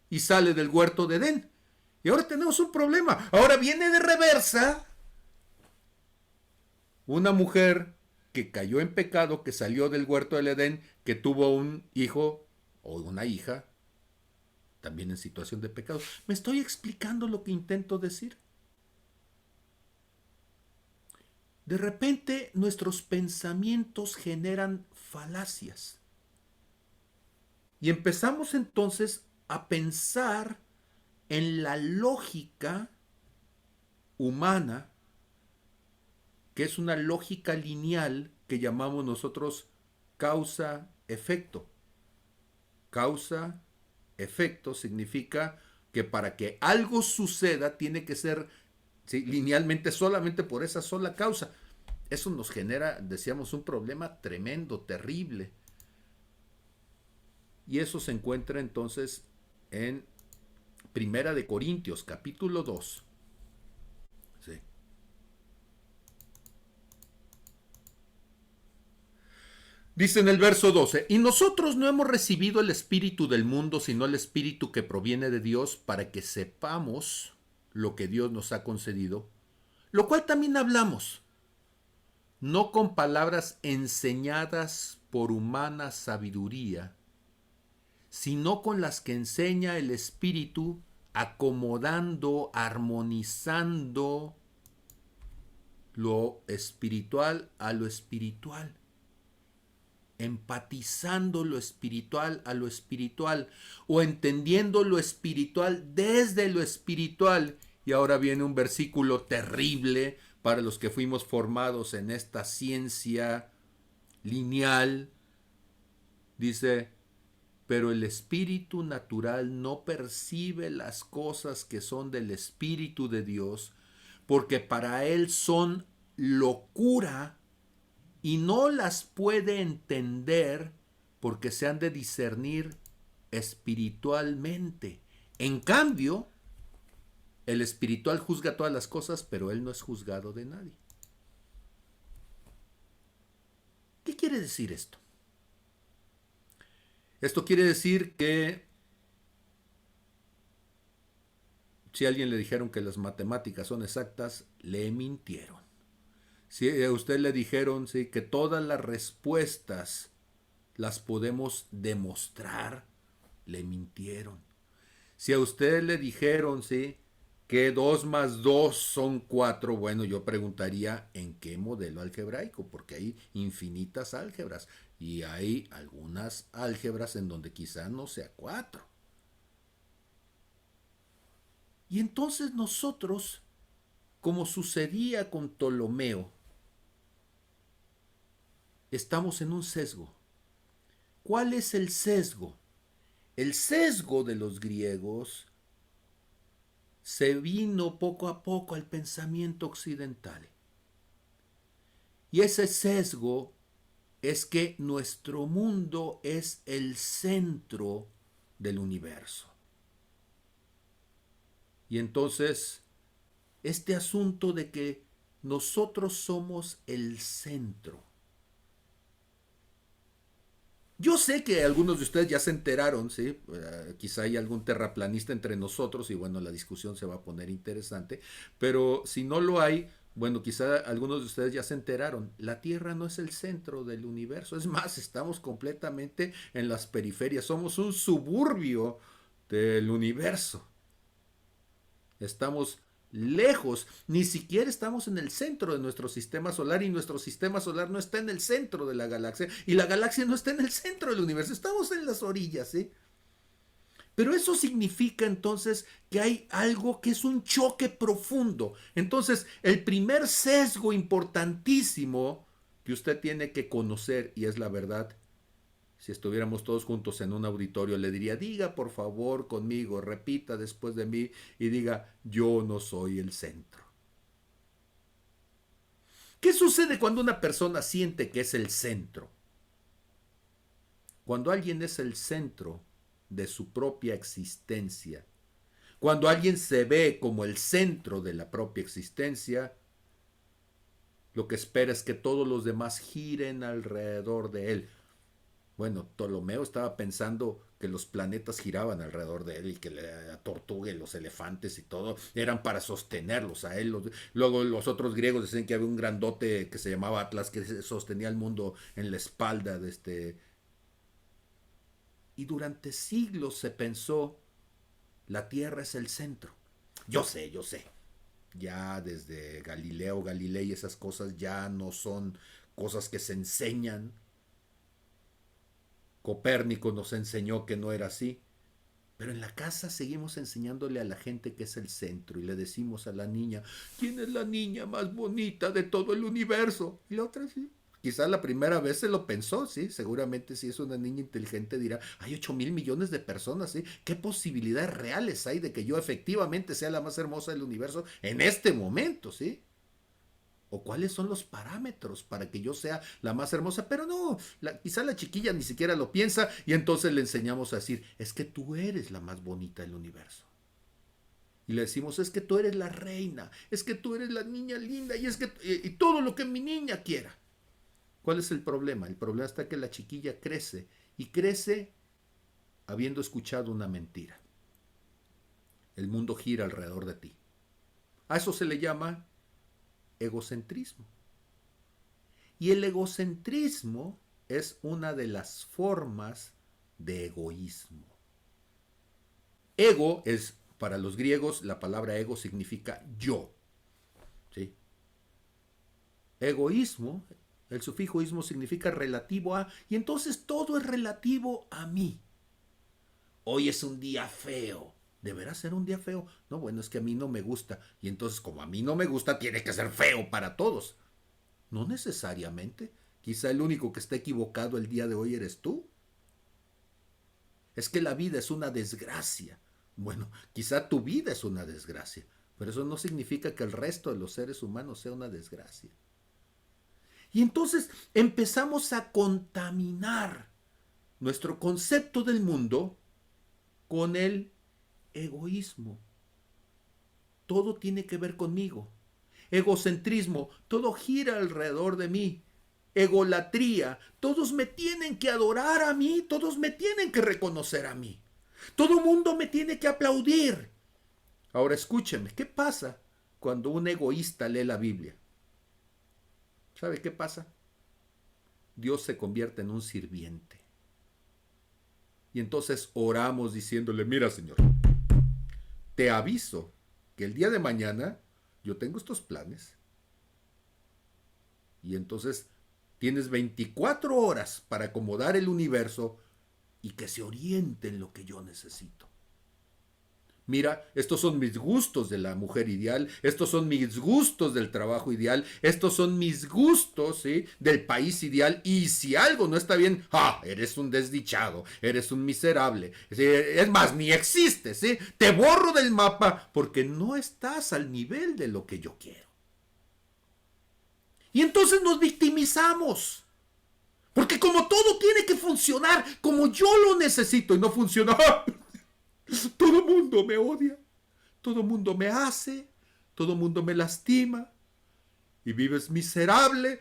y sale del huerto de Edén. Y ahora tenemos un problema. Ahora viene de reversa una mujer que cayó en pecado, que salió del huerto del Edén, que tuvo un hijo o una hija también en situación de pecado. ¿Me estoy explicando lo que intento decir? De repente nuestros pensamientos generan falacias. Y empezamos entonces a pensar en la lógica humana, que es una lógica lineal que llamamos nosotros causa-efecto. Causa-efecto significa que para que algo suceda tiene que ser, ¿sí?, linealmente, solamente por esa sola causa. Eso nos genera, decíamos, un problema tremendo, terrible. Y eso se encuentra entonces en Primera de Corintios, capítulo 2. ¿Sí? Dice en el verso 12, y nosotros no hemos recibido el espíritu del mundo, sino el espíritu que proviene de Dios, para que sepamos lo que Dios nos ha concedido, lo cual también hablamos, no con palabras enseñadas por humana sabiduría, sino con las que enseña el Espíritu, acomodando, armonizando lo espiritual a lo espiritual, empatizando lo espiritual a lo espiritual, o entendiendo lo espiritual desde lo espiritual. Y ahora viene un versículo terrible para los que fuimos formados en esta ciencia lineal. Dice, pero el espíritu natural no percibe las cosas que son del Espíritu de Dios, porque para él son locura y no las puede entender, porque se han de discernir espiritualmente. En cambio, el espiritual juzga todas las cosas, pero él no es juzgado de nadie. ¿Qué quiere decir esto? Esto quiere decir que si a alguien le dijeron que las matemáticas son exactas, le mintieron. Si a usted le dijeron, sí, que todas las respuestas las podemos demostrar, le mintieron. Si a usted le dijeron, sí, que 2 más 2 son 4, bueno, yo preguntaría en qué modelo algebraico, porque hay infinitas álgebras y hay algunas álgebras en donde quizá no sea 4. Y entonces nosotros, como sucedía con Ptolomeo, estamos en un sesgo. ¿Cuál es el sesgo? El sesgo de los griegos se vino poco a poco al pensamiento occidental. Y ese sesgo es que nuestro mundo es el centro del universo. Y entonces, este asunto de que nosotros somos el centro. Yo sé que algunos de ustedes ya se enteraron, ¿sí? Quizá hay algún terraplanista entre nosotros y bueno, la discusión se va a poner interesante, pero si no lo hay, bueno, quizá algunos de ustedes ya se enteraron, la Tierra no es el centro del universo, es más, estamos completamente en las periferias, somos un suburbio del universo. Estamos lejos, ni siquiera estamos en el centro de nuestro sistema solar y nuestro sistema solar no está en el centro de la galaxia y la galaxia no está en el centro del universo, estamos en las orillas, ¿sí? Pero eso significa entonces que hay algo que es un choque profundo. Entonces, el primer sesgo importantísimo que usted tiene que conocer, y es la verdad, Si estuviéramos todos juntos en un auditorio, le diría, diga por favor conmigo, repita después de mí y diga, yo no soy el centro. ¿Qué sucede cuando una persona siente que es el centro? Cuando alguien es el centro de su propia existencia, cuando alguien se ve como el centro de la propia existencia, lo que espera es que todos los demás giren alrededor de él. Bueno, Ptolomeo estaba pensando que los planetas giraban alrededor de él y que la tortuga y los elefantes y todo eran para sostenerlos a él. Luego los otros griegos decían que había un grandote que se llamaba Atlas que sostenía el mundo en la espalda de este. Y durante siglos se pensó, la Tierra es el centro. Yo sé. Ya desde Galileo Galilei esas cosas ya no son cosas que se enseñan. Copérnico nos enseñó que no era así. Pero en la casa seguimos enseñándole a la gente que es el centro y le decimos a la niña, ¿quién es la niña más bonita de todo el universo? Y la otra sí. Quizás la primera vez se lo pensó, sí, seguramente si es una niña inteligente dirá, hay 8,000,000,000 de personas, sí, ¿qué posibilidades reales hay de que yo efectivamente sea la más hermosa del universo en este momento, sí? ¿O cuáles son los parámetros para que yo sea la más hermosa? Pero no, quizá la chiquilla ni siquiera lo piensa y entonces le enseñamos a decir, es que tú eres la más bonita del universo. Y le decimos, es que tú eres la reina, es que tú eres la niña linda y es que y todo lo que mi niña quiera. ¿Cuál es el problema? El problema está que la chiquilla crece y crece habiendo escuchado una mentira. El mundo gira alrededor de ti. A eso se le llama egocentrismo. Y el egocentrismo es una de las formas de egoísmo. Ego es, para los griegos, la palabra ego significa yo. ¿Sí? Egoísmo, el sufijo ismo significa relativo a, y entonces todo es relativo a mí. Hoy es un día feo. ¿Deberá ser un día feo? No, bueno, es que a mí no me gusta. Y entonces, como a mí no me gusta, tiene que ser feo para todos. No necesariamente. Quizá el único que está equivocado el día de hoy eres tú. Es que la vida es una desgracia. Bueno, quizá tu vida es una desgracia, pero eso no significa que el resto de los seres humanos sea una desgracia. Y entonces empezamos a contaminar nuestro concepto del mundo con el egoísmo. Todo tiene que ver conmigo. Egocentrismo, todo gira alrededor de mí. Egolatría, todos me tienen que adorar a mí, todos me tienen que reconocer a mí. Todo mundo me tiene que aplaudir. Ahora escúcheme, ¿qué pasa cuando un egoísta lee la Biblia? ¿Sabe qué pasa? Dios se convierte en un sirviente. Y entonces oramos diciéndole, mira Señor, te aviso que el día de mañana yo tengo estos planes. Y entonces tienes 24 horas para acomodar el universo y que se oriente en lo que yo necesito. Mira, estos son mis gustos de la mujer ideal, estos son mis gustos del trabajo ideal, estos son mis gustos, ¿sí?, del país ideal, y si algo no está bien, eres un desdichado, eres un miserable, ¿sí? Es más, ni existes, ¿sí? Te borro del mapa porque no estás al nivel de lo que yo quiero. Y entonces nos victimizamos. Porque como todo tiene que funcionar como yo lo necesito y no funciona, todo mundo me odia, todo mundo me hace, todo mundo me lastima y vives miserable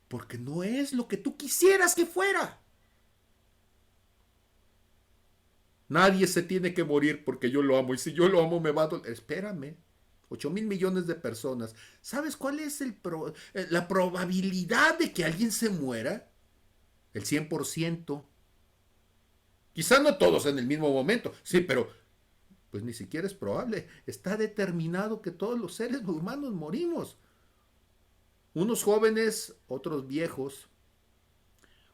porque no es lo que tú quisieras que fuera. Nadie se tiene que morir porque yo lo amo y si yo lo amo me va a doler. Espérame. 8,000,000,000 de personas. ¿Sabes cuál es la probabilidad de que alguien se muera? El 100%. Quizá no todos en el mismo momento, sí, pero pues ni siquiera es probable. Está determinado que todos los seres humanos morimos. Unos jóvenes, otros viejos,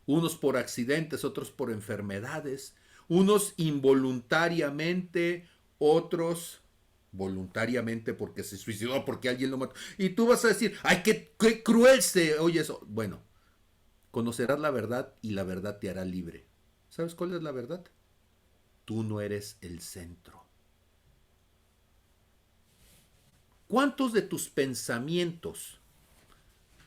unos por accidentes, otros por enfermedades, unos involuntariamente, otros voluntariamente porque se suicidó, porque alguien lo mató. Y tú vas a decir, ay, qué cruel se oye eso. Bueno, conocerás la verdad y la verdad te hará libre. ¿Sabes cuál es la verdad? Tú no eres el centro. ¿Cuántos de tus pensamientos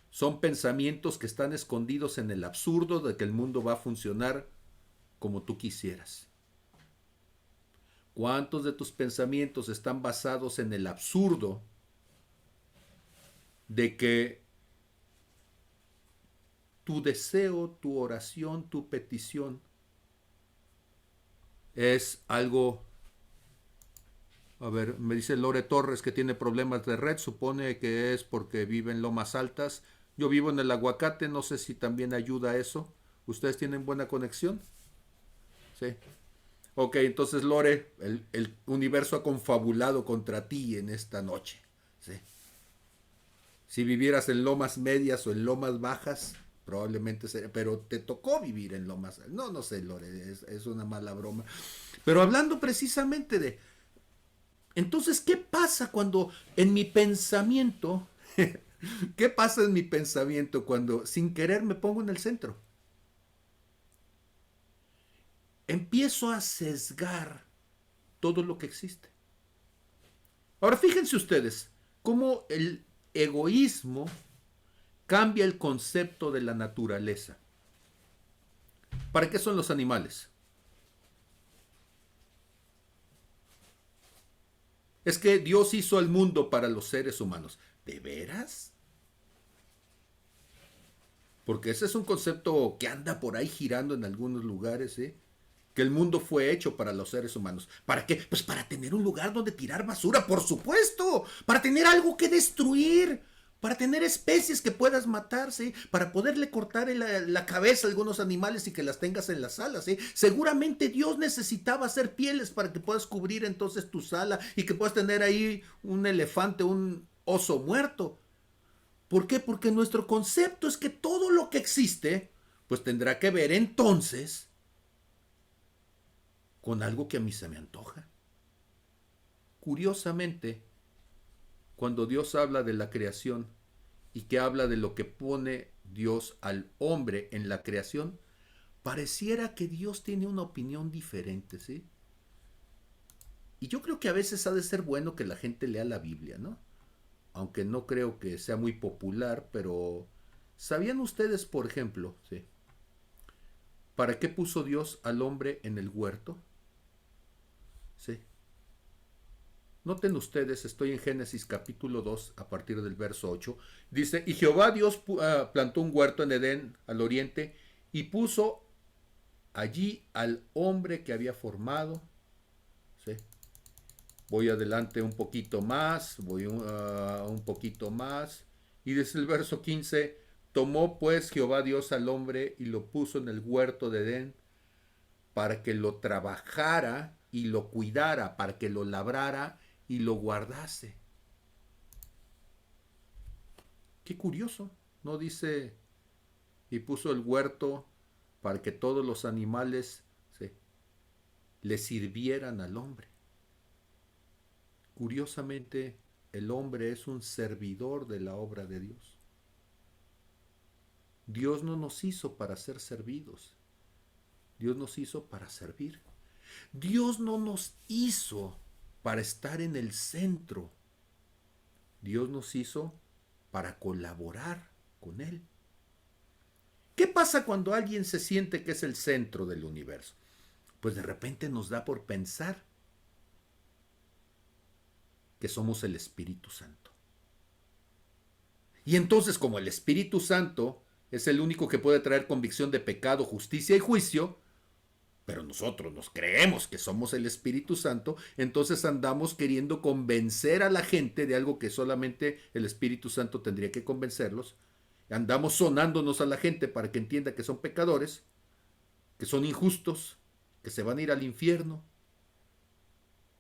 son pensamientos que están escondidos en el absurdo de que el mundo va a funcionar como tú quisieras? ¿Cuántos de tus pensamientos están basados en el absurdo de que tu deseo, tu oración, tu petición es algo? A ver, me dice Lore Torres que tiene problemas de red, supone que es porque vive en lomas altas. Yo vivo en el Aguacate, no sé si también ayuda a eso. ¿Ustedes tienen buena conexión? Sí. Ok, entonces Lore, el universo ha confabulado contra ti en esta noche. Sí. Si vivieras en lomas medias o en lomas bajas, probablemente sería, pero te tocó vivir en lomas. No, no sé, Lore, es una mala broma. Pero hablando precisamente de, entonces, ¿qué pasa cuando en mi pensamiento, qué pasa en mi pensamiento cuando sin querer me pongo en el centro? Empiezo a sesgar todo lo que existe. Ahora fíjense ustedes cómo el egoísmo cambia el concepto de la naturaleza. ¿Para qué son los animales? Es que Dios hizo al mundo para los seres humanos. ¿De veras? Porque ese es un concepto que anda por ahí girando en algunos lugares, ¿eh? Que el mundo fue hecho para los seres humanos. ¿Para qué? Pues para tener un lugar donde tirar basura, por supuesto. Para tener algo que destruir. Para tener especies que puedas matar, ¿sí? Para poderle cortar la cabeza a algunos animales y que las tengas en la sala, ¿sí? Seguramente Dios necesitaba hacer pieles para que puedas cubrir entonces tu sala y que puedas tener ahí un elefante, un oso muerto. ¿Por qué? Porque nuestro concepto es que todo lo que existe, pues tendrá que ver entonces con algo que a mí se me antoja. Curiosamente, cuando Dios habla de la creación y que habla de lo que pone Dios al hombre en la creación, pareciera que Dios tiene una opinión diferente, ¿sí? Y yo creo que a veces ha de ser bueno que la gente lea la Biblia, ¿no? Aunque no creo que sea muy popular, pero ¿sabían ustedes, por ejemplo, ¿sí? ¿Para qué puso Dios al hombre en el huerto? Sí. Noten ustedes, estoy en Génesis capítulo 2, a partir del verso 8. Dice, y Jehová Dios plantó un huerto en Edén, al oriente, y puso allí al hombre que había formado. ¿Sí? Voy adelante un poquito más, voy un poquito más. Y desde el verso 15, tomó pues Jehová Dios al hombre y lo puso en el huerto de Edén para que lo trabajara y lo cuidara, para que lo labrara y lo guardase. Qué curioso, ¿no? Dice, y puso el huerto para que todos los animales le sirvieran al hombre. Curiosamente, el hombre es un servidor de la obra de Dios. Dios no nos hizo para ser servidos. Dios nos hizo para servir. Dios no nos hizo para estar en el centro. Dios nos hizo para colaborar con Él. ¿Qué pasa cuando alguien se siente que es el centro del universo? Pues de repente nos da por pensar que somos el Espíritu Santo. Y entonces, como el Espíritu Santo es el único que puede traer convicción de pecado, justicia y juicio, pero nosotros nos creemos que somos el Espíritu Santo, entonces andamos queriendo convencer a la gente de algo que solamente el Espíritu Santo tendría que convencerlos. Andamos sonándonos a la gente para que entienda que son pecadores, que son injustos, que se van a ir al infierno.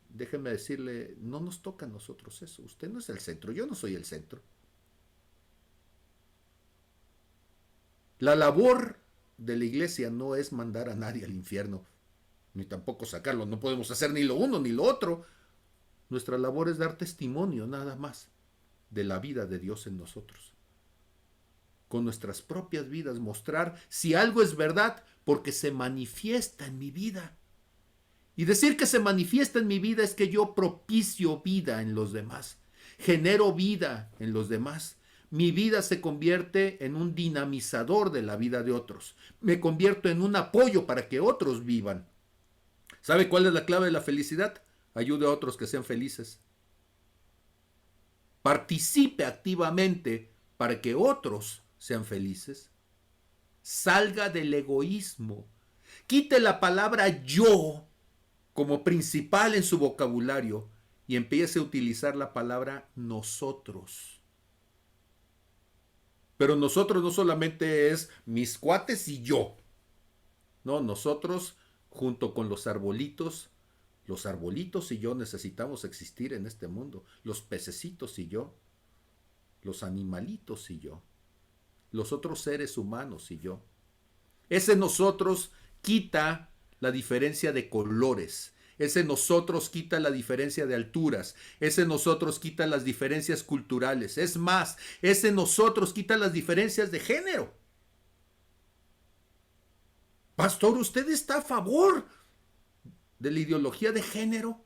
Déjenme decirle, no nos toca a nosotros eso. Usted no es el centro, yo no soy el centro. La labor de la iglesia no es mandar a nadie al infierno, ni tampoco sacarlo. No podemos hacer ni lo uno ni lo otro. Nuestra labor es dar testimonio nada más de la vida de Dios en nosotros. con nuestras propias vidas, mostrar si algo es verdad porque se manifiesta en mi vida. Y decir que se manifiesta en mi vida es que yo propicio vida en los demás, genero vida en los demás. Mi vida se convierte en un dinamizador de la vida de otros. Me convierto en un apoyo para que otros vivan. ¿Sabe cuál es la clave de la felicidad? Ayude a otros que sean felices. Participe activamente para que otros sean felices. Salga del egoísmo. Quite la palabra yo como principal en su vocabulario y empiece a utilizar la palabra nosotros. Pero nosotros no solamente es mis cuates y yo. No, nosotros junto con los arbolitos y yo necesitamos existir en este mundo. Los pececitos y yo, los animalitos y yo, los otros seres humanos y yo. Ese nosotros quita la diferencia de colores. Ese nosotros quita la diferencia de alturas. Ese nosotros quita las diferencias culturales. Es más, ese nosotros quita las diferencias de género. Pastor, ¿usted está a favor de la ideología de género?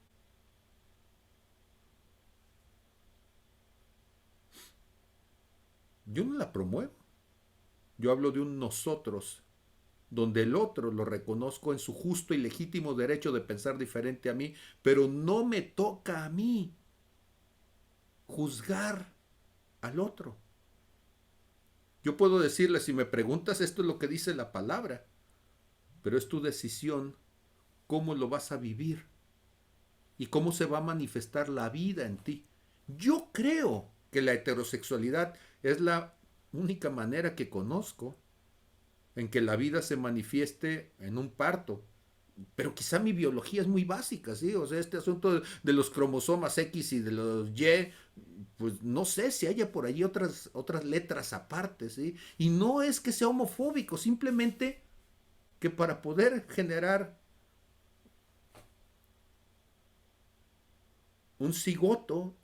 Yo no la promuevo. Yo hablo de un nosotros, donde el otro lo reconozco en su justo y legítimo derecho de pensar diferente a mí, pero no me toca a mí juzgar al otro. Yo puedo decirle, si me preguntas, esto es lo que dice la palabra, pero es tu decisión cómo lo vas a vivir y cómo se va a manifestar la vida en ti. Yo creo que la heterosexualidad es la única manera que conozco en que la vida se manifieste en un parto. Pero quizá mi biología es muy básica, ¿sí? O sea, este asunto de los cromosomas X y de los Y, pues no sé si haya por allí otras letras aparte, ¿sí? Y no es que sea homofóbico, simplemente que para poder generar un cigoto,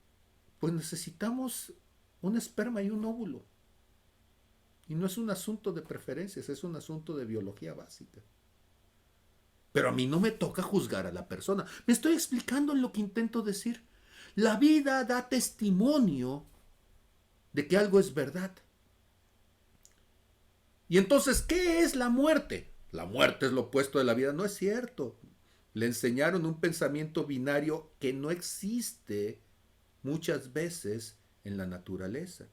pues necesitamos un esperma y un óvulo. Y no es un asunto de preferencias, es un asunto de biología básica. Pero a mí no me toca juzgar a la persona. Me estoy explicando en lo que intento decir. La vida da testimonio de que algo es verdad. Y entonces, ¿qué es la muerte? La muerte es lo opuesto de la vida. No es cierto. Le enseñaron un pensamiento binario que no existe muchas veces en la naturaleza.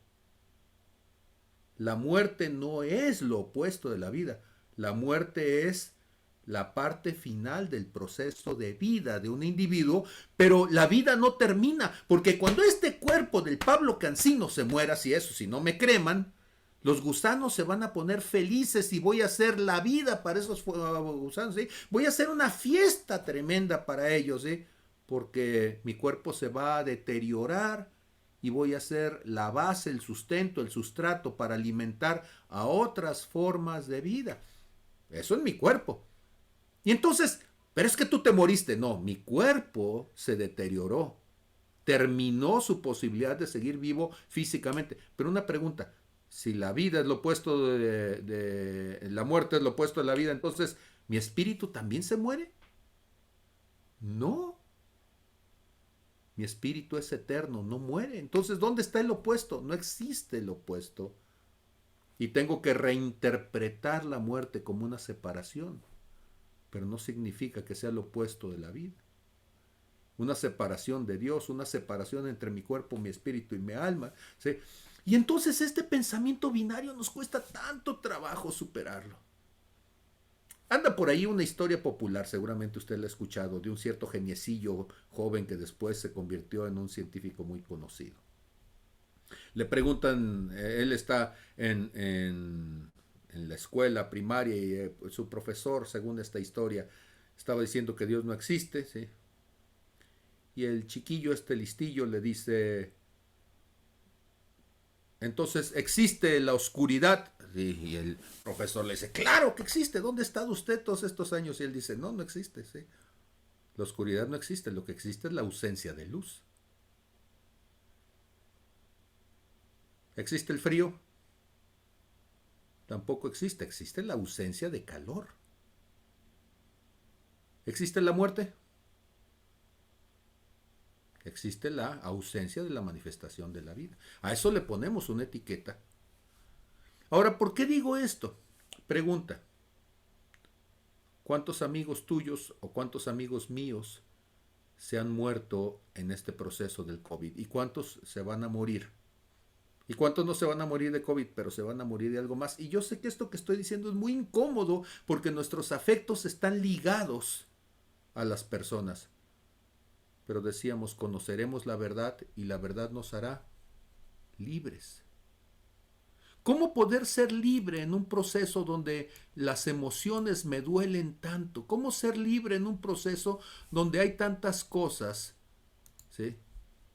La muerte no es lo opuesto de la vida. La muerte es la parte final del proceso de vida de un individuo, pero la vida no termina, porque cuando este cuerpo del Pablo Cancino se muera, si no me creman, los gusanos se van a poner felices y voy a hacer la vida para esos gusanos, ¿sí? Voy a hacer una fiesta tremenda para ellos, ¿sí? Porque mi cuerpo se va a deteriorar y voy a ser la base, el sustento, el sustrato para alimentar a otras formas de vida. Eso es mi cuerpo. Y entonces, pero es que tú te moriste. No, mi cuerpo se deterioró. Terminó su posibilidad de seguir vivo físicamente. Pero una pregunta, si la vida es lo opuesto la muerte es lo opuesto de la vida, entonces, ¿mi espíritu también se muere? No. Mi espíritu es eterno, no muere. Entonces, ¿dónde está el opuesto? No existe el opuesto. Y tengo que reinterpretar la muerte como una separación. Pero no significa que sea lo opuesto de la vida. Una separación de Dios, una separación entre mi cuerpo, mi espíritu y mi alma, ¿sí? Y entonces este pensamiento binario nos cuesta tanto trabajo superarlo. Anda por ahí una historia popular, seguramente usted la ha escuchado, de un cierto geniecillo joven que después se convirtió en un científico muy conocido. Le preguntan, él está en la escuela primaria y su profesor, según esta historia, estaba diciendo que Dios no existe, ¿sí? Y el chiquillo, este listillo, le dice, entonces, ¿existe la oscuridad? Y el profesor le dice, claro que existe, ¿dónde ha estado usted todos estos años? Y él dice, no, no existe, ¿sí? La oscuridad no existe, lo que existe es la ausencia de luz. ¿Existe el frío? Tampoco existe. Existe la ausencia de calor. ¿Existe la muerte? Existe la ausencia de la manifestación de la vida. A eso le ponemos una etiqueta. Ahora, ¿por qué digo esto? Pregunta. ¿Cuántos amigos tuyos o cuántos amigos míos se han muerto en este proceso del COVID? ¿Y cuántos se van a morir? ¿Y cuántos no se van a morir de COVID, pero se van a morir de algo más? Y yo sé que esto que estoy diciendo es muy incómodo porque nuestros afectos están ligados a las personas. Pero decíamos, conoceremos la verdad y la verdad nos hará libres. ¿Cómo poder ser libre en un proceso donde las emociones me duelen tanto? ¿Cómo ser libre en un proceso donde hay tantas cosas, ¿sí?,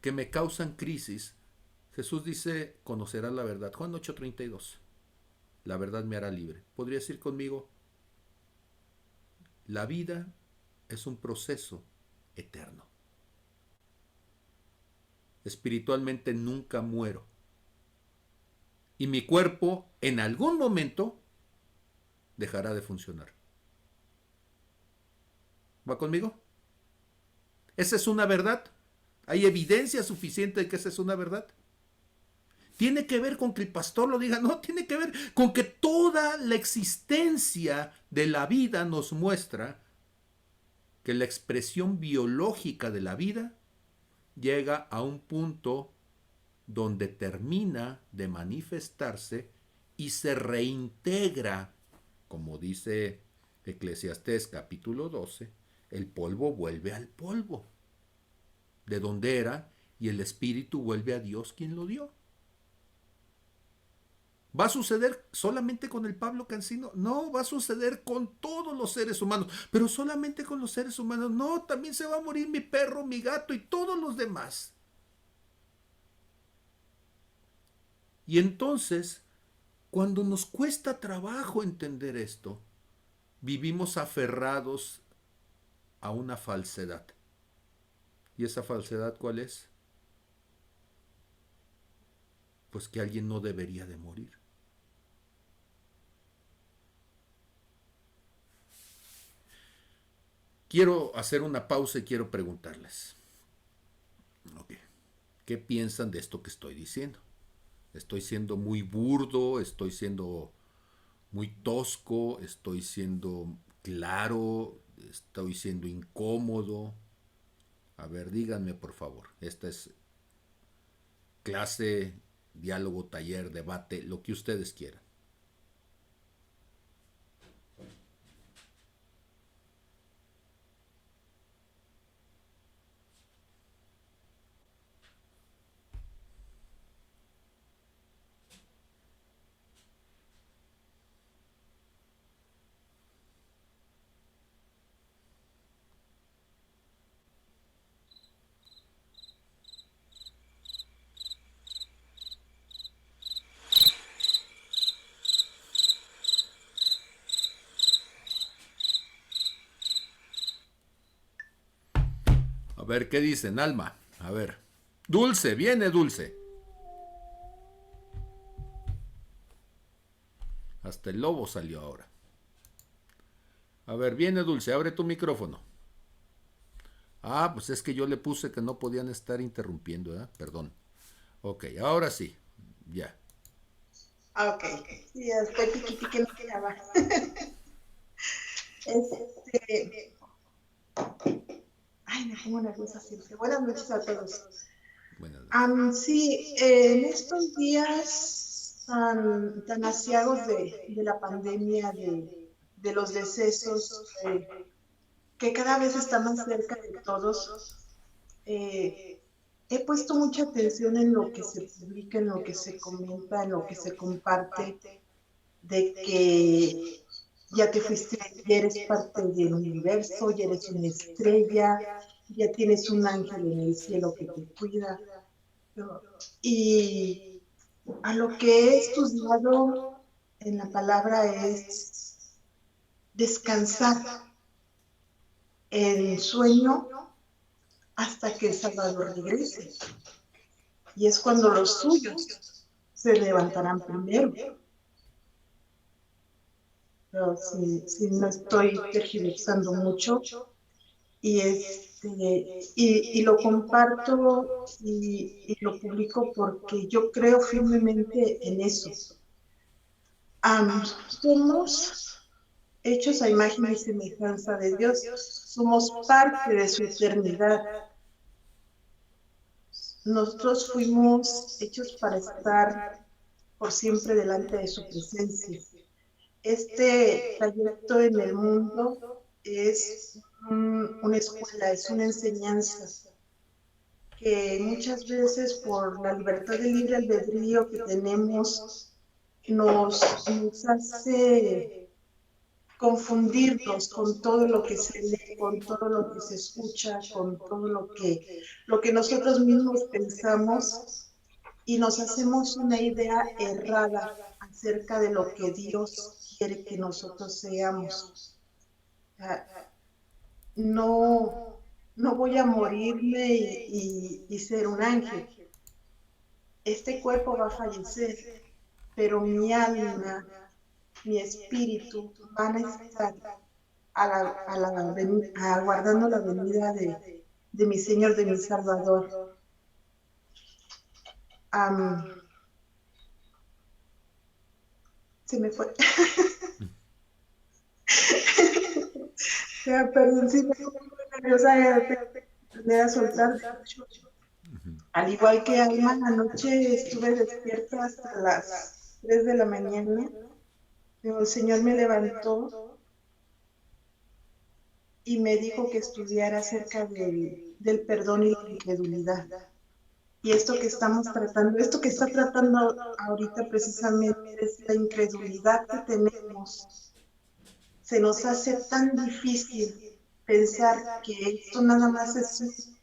que me causan crisis? Jesús dice, conocerás la verdad. Juan 8:32. La verdad me hará libre. ¿Podrías ir conmigo? La vida es un proceso eterno. Espiritualmente nunca muero. Y mi cuerpo en algún momento dejará de funcionar. ¿Va conmigo? ¿Esa es una verdad? ¿Hay evidencia suficiente de que esa es una verdad? ¿Tiene que ver con que el pastor lo diga? No, tiene que ver con que toda la existencia de la vida nos muestra que la expresión biológica de la vida llega a un punto donde termina de manifestarse y se reintegra, como dice Eclesiastés capítulo 12, el polvo vuelve al polvo, de donde era, y el espíritu vuelve a Dios quien lo dio. ¿Va a suceder solamente con el Pablo Cancino? No, va a suceder con todos los seres humanos, pero solamente con los seres humanos. No, también se va a morir mi perro, mi gato y todos los demás. Y entonces, cuando nos cuesta trabajo entender esto, vivimos aferrados a una falsedad. ¿Y esa falsedad cuál es? Pues que alguien no debería de morir. Quiero hacer una pausa y quiero preguntarles. Okay. ¿Qué piensan de esto que estoy diciendo? ¿Estoy siendo muy burdo? ¿Estoy siendo muy tosco? ¿Estoy siendo claro? ¿Estoy siendo incómodo? A ver, díganme por favor. Esta es clase, diálogo, taller, debate, lo que ustedes quieran. A ver, ¿qué dicen, Alma? A ver. Dulce, viene Dulce. Hasta el lobo salió ahora. A ver, viene Dulce, abre tu micrófono. Ah, pues es que yo le puse que no podían estar interrumpiendo, ¿eh? Perdón. Ok, ahora sí, ya. Ok, sí, estoy piqui que no quedaba. Ay, me pongo nerviosa siempre. Buenas noches a todos. Buenas noches. Sí, en estos días tan asiagos de la pandemia, de los decesos, que cada vez está más cerca de todos, he puesto mucha atención en lo que se publica, en lo que se comenta, en lo que se comparte, de que ya te fuiste, ya eres parte del universo, ya eres una estrella, ya tienes un ángel en el cielo que te cuida. Y a lo que he estudiado en la palabra es descansar en sueño hasta que el Salvador regrese. Y es cuando los suyos se levantarán primero. pero si no estoy tergiversando mucho. Y lo comparto y lo publico porque yo creo firmemente en eso. Somos hechos a imagen y semejanza de Dios, somos parte de su eternidad. Nosotros fuimos hechos para estar por siempre delante de su presencia. Este trayecto en el mundo es una escuela, es una enseñanza que muchas veces por la libertad de libre albedrío que tenemos nos hace confundirnos con todo lo que se lee, con todo lo que se escucha, con todo lo que nosotros mismos pensamos y nos hacemos una idea errada acerca de lo que Dios quiere que nosotros seamos. No, no voy a morirme y ser un ángel. Este cuerpo va a fallecer, pero mi alma, mi espíritu van a estar aguardando la venida de mi Señor, de mi Salvador. Se me fue. Perdón, sí me fue nerviosa de soltar. Al igual que Alma, anoche estuve despierta hasta las 3 de la mañana. El Señor me levantó y me dijo que estudiara acerca del perdón y la incredulidad. Y esto que estamos tratando, esto que está tratando ahorita precisamente es la incredulidad que tenemos. Se nos hace tan difícil pensar que esto nada más es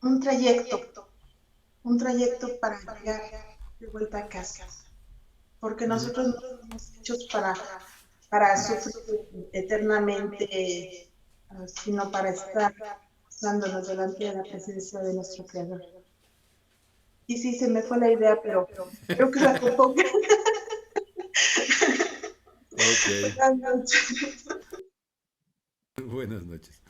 un trayecto para llegar de vuelta a casa. Porque nosotros no somos hechos para sufrir eternamente, sino para estar dándonos delante de la presencia de nuestro Creador. Y sí, se me fue la idea, pero creo que la compongo. Ok. Buenas noches. Buenas noches.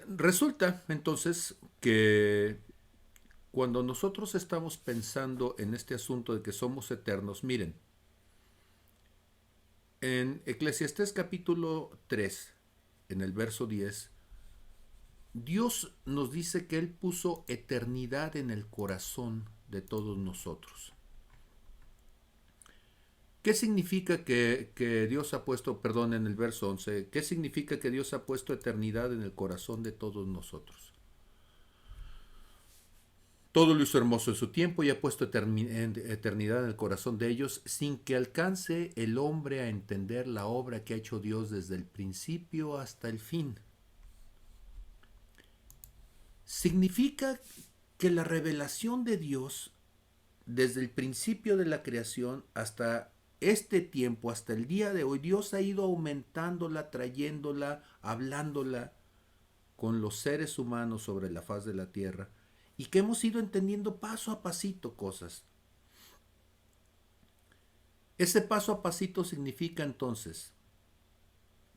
Resulta entonces que cuando nosotros estamos pensando en este asunto de que somos eternos, miren, en Eclesiastés capítulo 3, en el verso 10, Dios nos dice que Él puso eternidad en el corazón de todos nosotros. ¿Qué significa que Dios ha puesto, perdón, en el verso 11, qué significa que Dios ha puesto eternidad en el corazón de todos nosotros? Todo lo hizo hermoso en su tiempo y ha puesto eternidad en el corazón de ellos sin que alcance el hombre a entender la obra que ha hecho Dios desde el principio hasta el fin. Significa que la revelación de Dios desde el principio de la creación hasta este tiempo, hasta el día de hoy, Dios ha ido aumentándola, trayéndola, hablándola con los seres humanos sobre la faz de la tierra y que hemos ido entendiendo paso a pasito cosas. Ese paso a pasito significa entonces,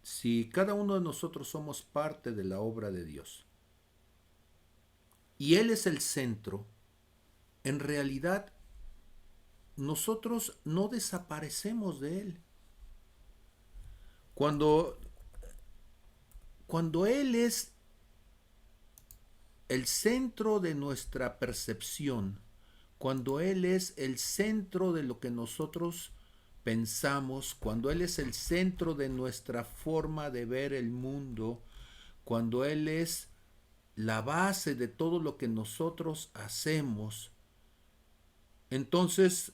si cada uno de nosotros somos parte de la obra de Dios y Él es el centro, en realidad nosotros no desaparecemos de Él. Cuando Él es el centro de nuestra percepción, cuando Él es el centro de lo que nosotros pensamos, cuando Él es el centro de nuestra forma de ver el mundo, cuando Él es la base de todo lo que nosotros hacemos, entonces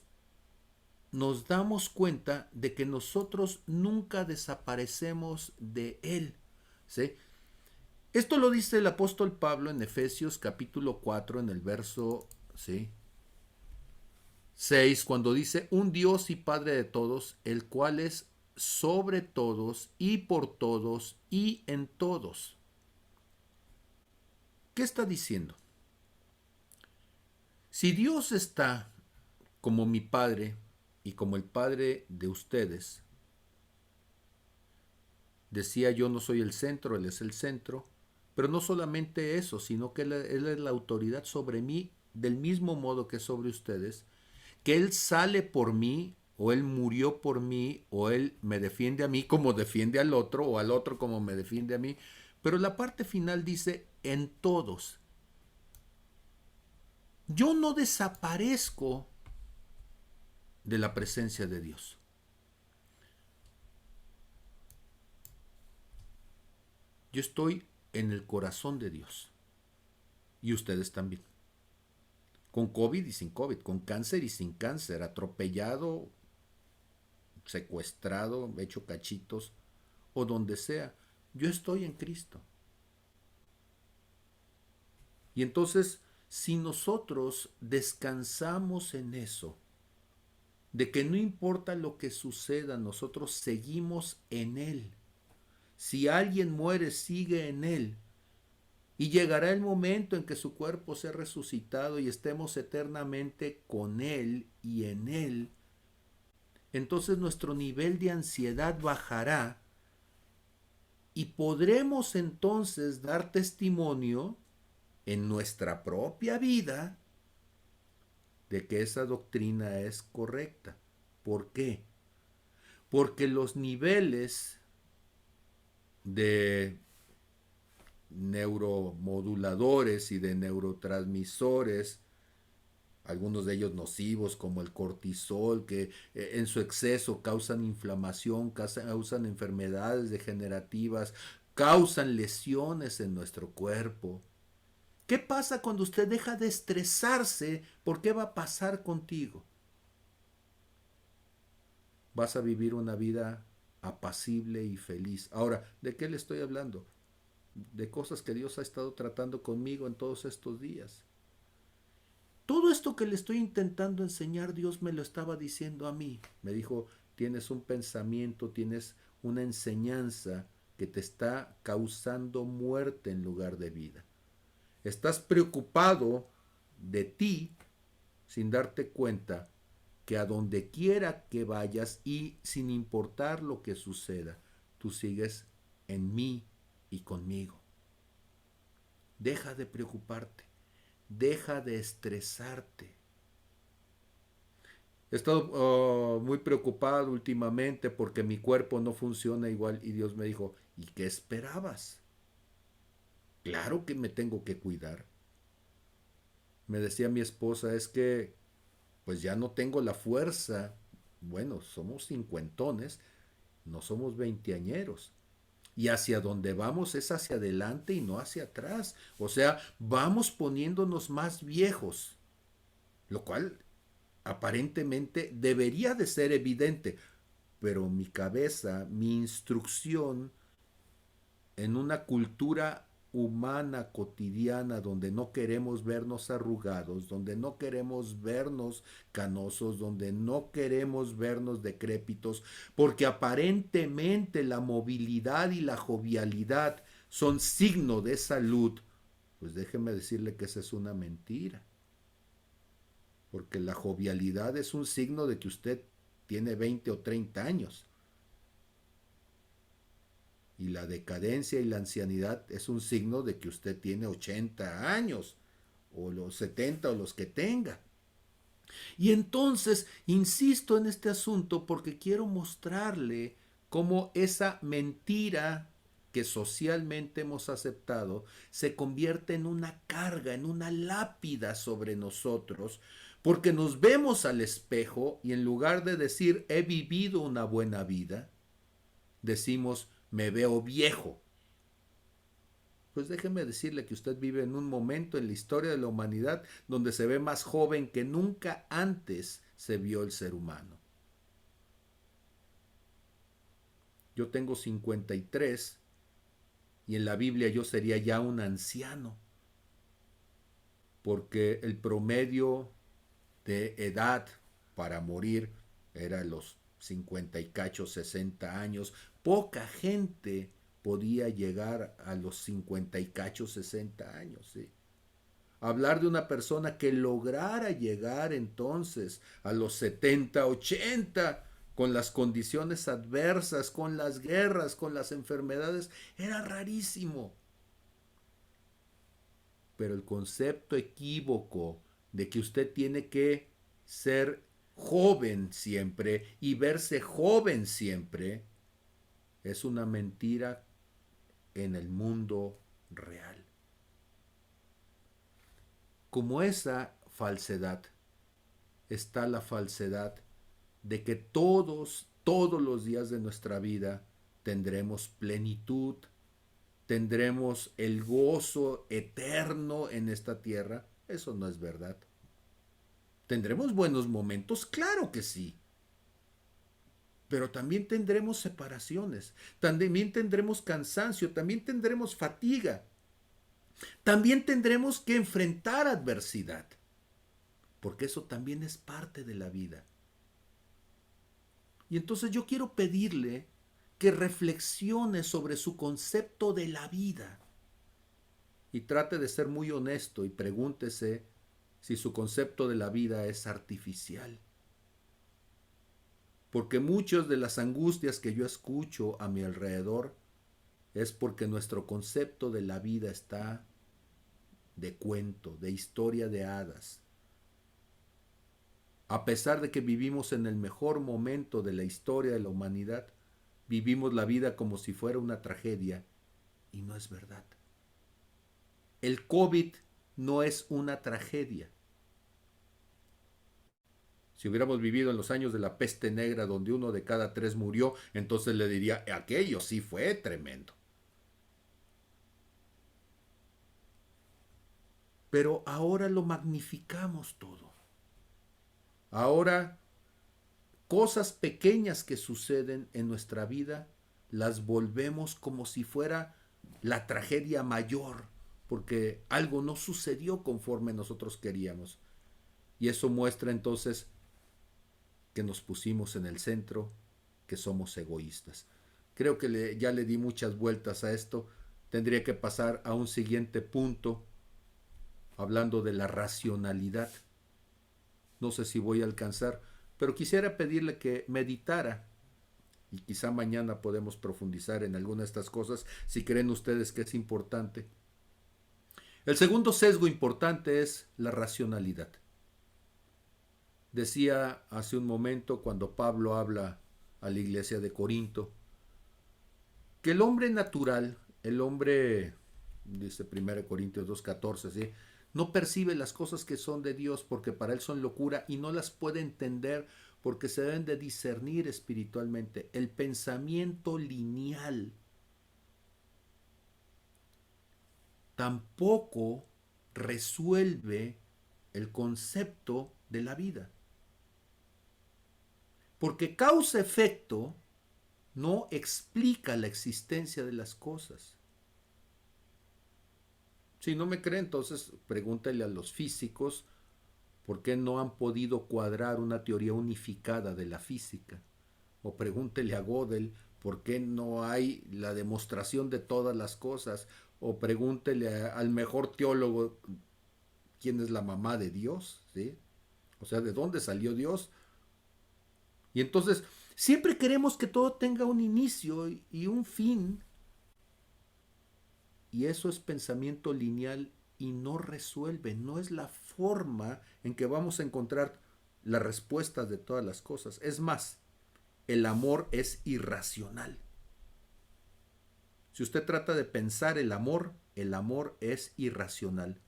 nos damos cuenta de que nosotros nunca desaparecemos de Él. ¿Sí? Esto lo dice el apóstol Pablo en Efesios capítulo 4 en el verso 6, cuando dice, un Dios y Padre de todos, el cual es sobre todos y por todos y en todos. ¿Qué está diciendo? Si Dios está como mi Padre y como el Padre de ustedes, Decía, yo no soy el centro, Él es el centro. Pero no solamente eso, sino que Él es la autoridad sobre mí del mismo modo que sobre ustedes, que Él sale por mí, o Él murió por mí, o Él me defiende a mí como defiende al otro, o al otro como me defiende a mí. Pero la parte final dice, en todos. Yo no desaparezco de la presencia de Dios. Yo estoy en el corazón de Dios. Y ustedes también. Con COVID y sin COVID, con cáncer y sin cáncer, atropellado, secuestrado, hecho cachitos, o donde sea. Yo estoy en Cristo. Y entonces, si nosotros descansamos en eso, de que no importa lo que suceda, nosotros seguimos en Él. Si alguien muere, sigue en Él. Y llegará el momento en que su cuerpo sea resucitado y estemos eternamente con Él y en Él. Entonces nuestro nivel de ansiedad bajará y podremos entonces dar testimonio en nuestra propia vida de que esa doctrina es correcta. ¿Por qué? Porque los niveles de neuromoduladores y de neurotransmisores, algunos de ellos nocivos como el cortisol, que en su exceso causan inflamación, causan enfermedades degenerativas, causan lesiones en nuestro cuerpo. ¿Qué pasa cuando usted deja de estresarse? ¿Por qué va a pasar contigo? Vas a vivir una vida apacible y feliz. Ahora, ¿de qué le estoy hablando? De cosas que Dios ha estado tratando conmigo en todos estos días. Todo esto que le estoy intentando enseñar, Dios me lo estaba diciendo a mí. Me dijo, tienes un pensamiento, tienes una enseñanza que te está causando muerte en lugar de vida. Estás preocupado de ti sin darte cuenta que a donde quiera que vayas y sin importar lo que suceda, tú sigues en mí y conmigo. Deja de preocuparte, deja de estresarte. He estado muy preocupado últimamente porque mi cuerpo no funciona igual y Dios me dijo, ¿y qué esperabas? Claro que me tengo que cuidar. Me decía mi esposa, es que pues ya no tengo la fuerza. Bueno, somos cincuentones, no somos veinteañeros. Y hacia donde vamos es hacia adelante y no hacia atrás. O sea, vamos poniéndonos más viejos, lo cual aparentemente debería de ser evidente. Pero mi cabeza, mi instrucción en una cultura humana cotidiana donde no queremos vernos arrugados, donde no queremos vernos canosos, donde no queremos vernos decrépitos, porque aparentemente la movilidad y la jovialidad son signo de salud, pues déjeme decirle que esa es una mentira. Porque la jovialidad es un signo de que usted tiene 20 o 30 años. Y la decadencia y la ancianidad es un signo de que usted tiene 80 años, o los 70 o los que tenga. Y entonces, insisto en este asunto porque quiero mostrarle cómo esa mentira que socialmente hemos aceptado se convierte en una carga, en una lápida sobre nosotros, porque nos vemos al espejo y en lugar de decir he vivido una buena vida, decimos me veo viejo. Pues déjeme decirle que usted vive en un momento en la historia de la humanidad donde se ve más joven que nunca antes se vio el ser humano. Yo tengo 53 y en la Biblia yo sería ya un anciano, porque el promedio de edad para morir era los 50 y cacho, 60 años. Poca gente podía llegar a los 50 y cacho, 60 años, ¿sí? Hablar de una persona que lograra llegar entonces a los 70, 80, con las condiciones adversas, con las guerras, con las enfermedades. Era rarísimo. Pero el concepto equívoco de que usted tiene que ser joven siempre y verse joven siempre es una mentira en el mundo real. Como esa falsedad está la falsedad de que todos los días de nuestra vida tendremos plenitud, tendremos el gozo eterno en esta tierra. Eso no es verdad. ¿Tendremos buenos momentos? Claro que sí. Pero también tendremos separaciones, también tendremos cansancio, también tendremos fatiga, también tendremos que enfrentar adversidad, porque eso también es parte de la vida. Y entonces yo quiero pedirle que reflexione sobre su concepto de la vida y trate de ser muy honesto y pregúntese si su concepto de la vida es artificial. Porque muchas de las angustias que yo escucho a mi alrededor es porque nuestro concepto de la vida está de cuento, de historia de hadas. A pesar de que vivimos en el mejor momento de la historia de la humanidad, vivimos la vida como si fuera una tragedia y no es verdad. El COVID no es una tragedia. Si hubiéramos vivido en los años de la peste negra donde 1 de cada 3 murió, entonces le diría, aquello sí fue tremendo. Pero ahora lo magnificamos todo. Ahora, cosas pequeñas que suceden en nuestra vida, las volvemos como si fuera la tragedia mayor, porque algo no sucedió conforme nosotros queríamos. Y eso muestra entonces que nos pusimos en el centro, que somos egoístas. Creo que ya le di muchas vueltas a esto. Tendría que pasar a un siguiente punto, hablando de la racionalidad. No sé si voy a alcanzar, pero quisiera pedirle que meditara y quizá mañana podemos profundizar en alguna de estas cosas si creen ustedes que es importante. El segundo sesgo importante es la racionalidad. Decía hace un momento cuando Pablo habla a la iglesia de Corinto, que el hombre natural, el hombre, dice 1 Corintios 2:14, ¿sí?, no percibe las cosas que son de Dios porque para él son locura y no las puede entender porque se deben de discernir espiritualmente. El pensamiento lineal tampoco resuelve el concepto de la vida. Porque causa-efecto no explica la existencia de las cosas. Si no me cree, entonces pregúntale a los físicos por qué no han podido cuadrar una teoría unificada de la física. O pregúntele a Gödel por qué no hay la demostración de todas las cosas. O pregúntele al mejor teólogo quién es la mamá de Dios, ¿sí? O sea, ¿de dónde salió Dios? Y entonces, siempre queremos que todo tenga un inicio y un fin. Y eso es pensamiento lineal y no resuelve, no es la forma en que vamos a encontrar las respuestas de todas las cosas. Es más, el amor es irracional. Si usted trata de pensar el amor es irracional.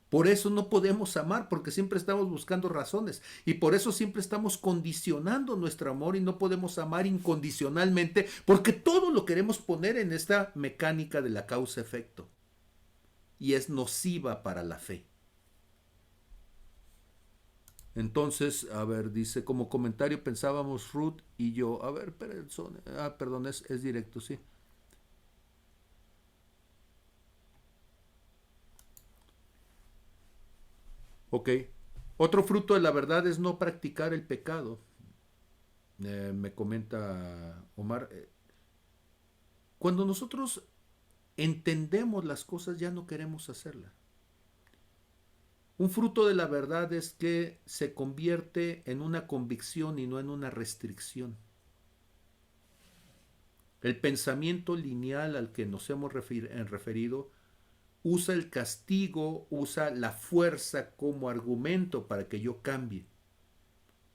Por eso no podemos amar, porque siempre estamos buscando razones. Y por eso siempre estamos condicionando nuestro amor y no podemos amar incondicionalmente, porque todo lo queremos poner en esta mecánica de la causa-efecto. Y es nociva para la fe. Entonces, a ver, dice, como comentario pensábamos Ruth y yo, a ver, perdón, es directo, sí. Ok. Otro fruto de la verdad es no practicar el pecado. Me comenta Omar. Cuando nosotros entendemos las cosas ya no queremos hacerlas. Un fruto de la verdad es que se convierte en una convicción y no en una restricción. El pensamiento lineal al que nos hemos referido usa el castigo, usa la fuerza como argumento para que yo cambie.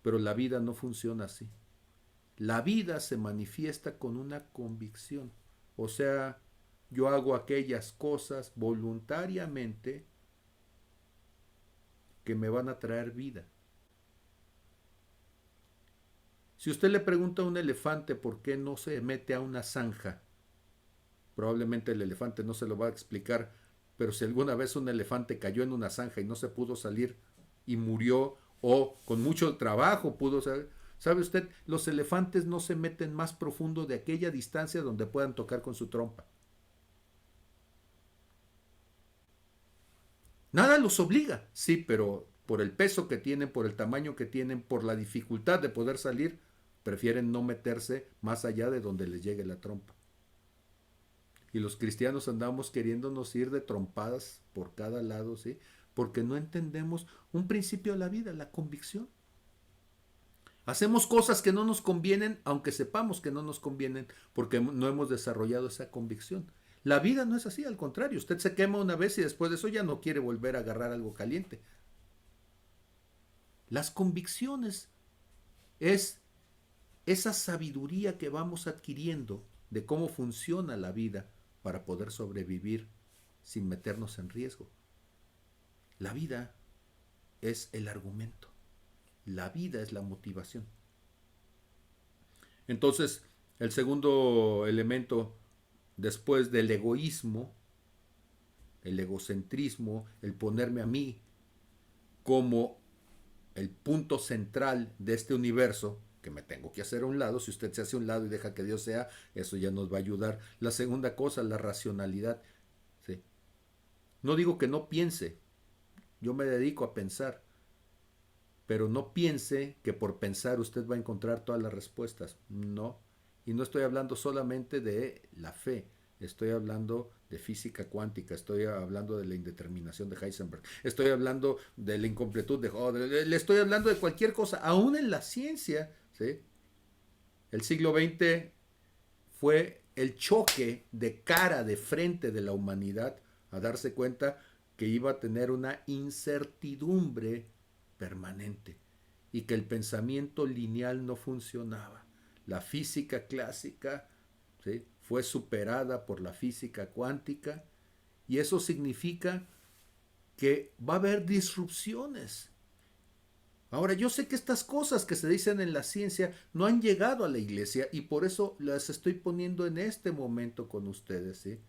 Pero la vida no funciona así. La vida se manifiesta con una convicción. O sea, yo hago aquellas cosas voluntariamente que me van a traer vida. Si usted le pregunta a un elefante por qué no se mete a una zanja, probablemente el elefante no se lo va a explicar, pero si alguna vez un elefante cayó en una zanja y no se pudo salir y murió, o con mucho trabajo pudo salir, ¿sabe usted? Los elefantes no se meten más profundo de aquella distancia donde puedan tocar con su trompa. Nada los obliga, sí, pero por el peso que tienen, por el tamaño que tienen, por la dificultad de poder salir, prefieren no meterse más allá de donde les llegue la trompa. Y los cristianos andamos queriéndonos ir de trompadas por cada lado, ¿sí? Porque no entendemos un principio de la vida, la convicción. Hacemos cosas que no nos convienen, aunque sepamos que no nos convienen, porque no hemos desarrollado esa convicción. La vida no es así, al contrario, usted se quema una vez y después de eso ya no quiere volver a agarrar algo caliente. Las convicciones es esa sabiduría que vamos adquiriendo de cómo funciona la vida para poder sobrevivir sin meternos en riesgo. La vida es el argumento. La vida es la motivación. Entonces, el segundo elemento, después del egoísmo, el egocentrismo, el ponerme a mí como el punto central de este universo, que me tengo que hacer a un lado. Si usted se hace a un lado y deja que Dios sea, eso ya nos va a ayudar. La segunda cosa, la racionalidad. ¿Sí? No digo que no piense, yo me dedico a pensar, pero no piense que por pensar usted va a encontrar todas las respuestas. No. Y no estoy hablando solamente de la fe, estoy hablando de física cuántica, estoy hablando de la indeterminación de Heisenberg, estoy hablando de la incompletud de Gödel, le estoy hablando de cualquier cosa, aún en la ciencia. ¿Sí? El siglo XX fue el choque de cara, de frente de la humanidad a darse cuenta que iba a tener una incertidumbre permanente y que el pensamiento lineal no funcionaba. La física clásica, ¿sí?, fue superada por la física cuántica, y eso significa que va a haber disrupciones. Ahora, yo sé que estas cosas que se dicen en la ciencia no han llegado a la iglesia y por eso las estoy poniendo en este momento con ustedes, ¿sí?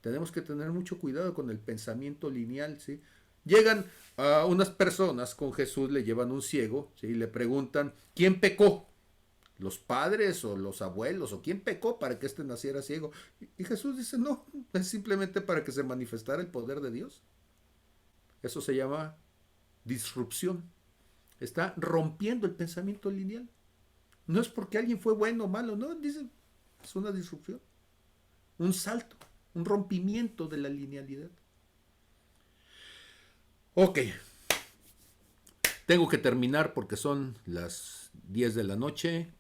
Tenemos que tener mucho cuidado con el pensamiento lineal, ¿sí? Llegan a unas personas con Jesús, le llevan un ciego, ¿sí? Y le preguntan, ¿quién pecó? ¿Los padres o los abuelos? ¿O quién pecó para que éste naciera ciego? Y Jesús dice, no, es simplemente para que se manifestara el poder de Dios. Eso se llama disrupción. Está rompiendo el pensamiento lineal. No es porque alguien fue bueno o malo, no, dice, es una disrupción, un salto, un rompimiento de la linealidad. Ok, tengo que terminar porque son las 10 de la noche.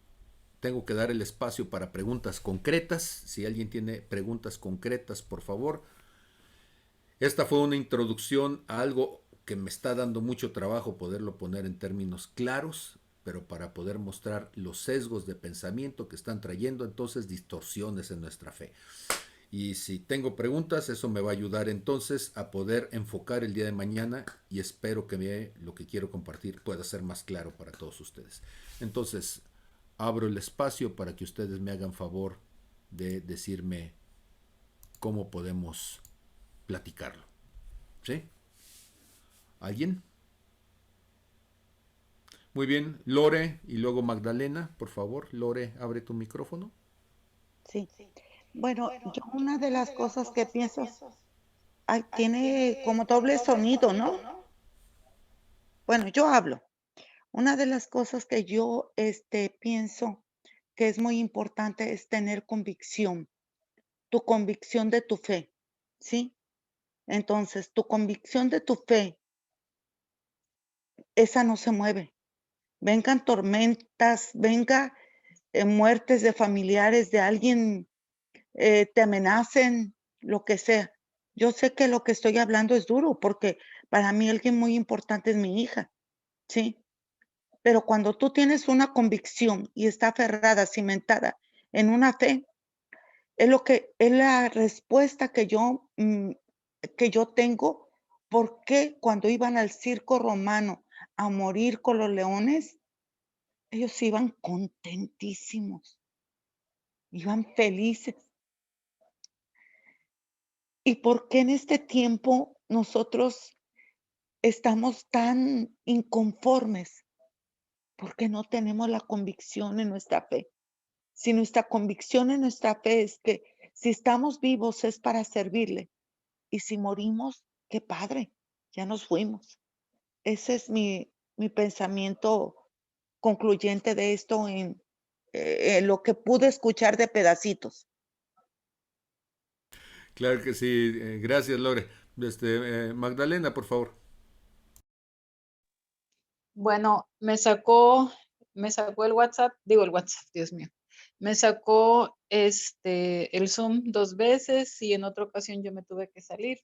Tengo que dar el espacio para preguntas concretas. Si alguien tiene preguntas concretas, por favor. Esta fue una introducción a algo que me está dando mucho trabajo poderlo poner en términos claros, pero para poder mostrar los sesgos de pensamiento que están trayendo entonces distorsiones en nuestra fe. Y si tengo preguntas, eso me va a ayudar entonces a poder enfocar el día de mañana, y espero que lo que quiero compartir pueda ser más claro para todos ustedes. Entonces, abro el espacio para que ustedes me hagan favor de decirme cómo podemos platicarlo. ¿Sí? ¿Alguien? Muy bien, Lore y luego Magdalena, por favor. Lore, abre tu micrófono. Sí. Bueno, yo una de las cosas que pienso, tiene como doble sonido, ¿no? Bueno, yo hablo. Una de las cosas que yo pienso que es muy importante es tener convicción, tu convicción de tu fe, ¿sí? Entonces, tu convicción de tu fe esa no se mueve. Vengan tormentas, venga muertes de familiares, de alguien, te amenacen, lo que sea. Yo sé que lo que estoy hablando es duro porque para mí alguien muy importante es mi hija, ¿sí? Pero cuando tú tienes una convicción y está aferrada, cimentada en una fe, es la respuesta que yo tengo. ¿Por qué cuando iban al circo romano a morir con los leones, ellos iban contentísimos, iban felices? ¿Y por qué en este tiempo nosotros estamos tan inconformes? Porque no tenemos la convicción en nuestra fe. Si nuestra convicción en nuestra fe es que si estamos vivos es para servirle, y si morimos, qué padre, ya nos fuimos. Ese es mi pensamiento concluyente de esto en lo que pude escuchar de pedacitos. Claro que sí, gracias Lore. Magdalena, por favor. Bueno, me sacó el WhatsApp, Dios mío. Me sacó el Zoom 2 veces y en otra ocasión yo me tuve que salir.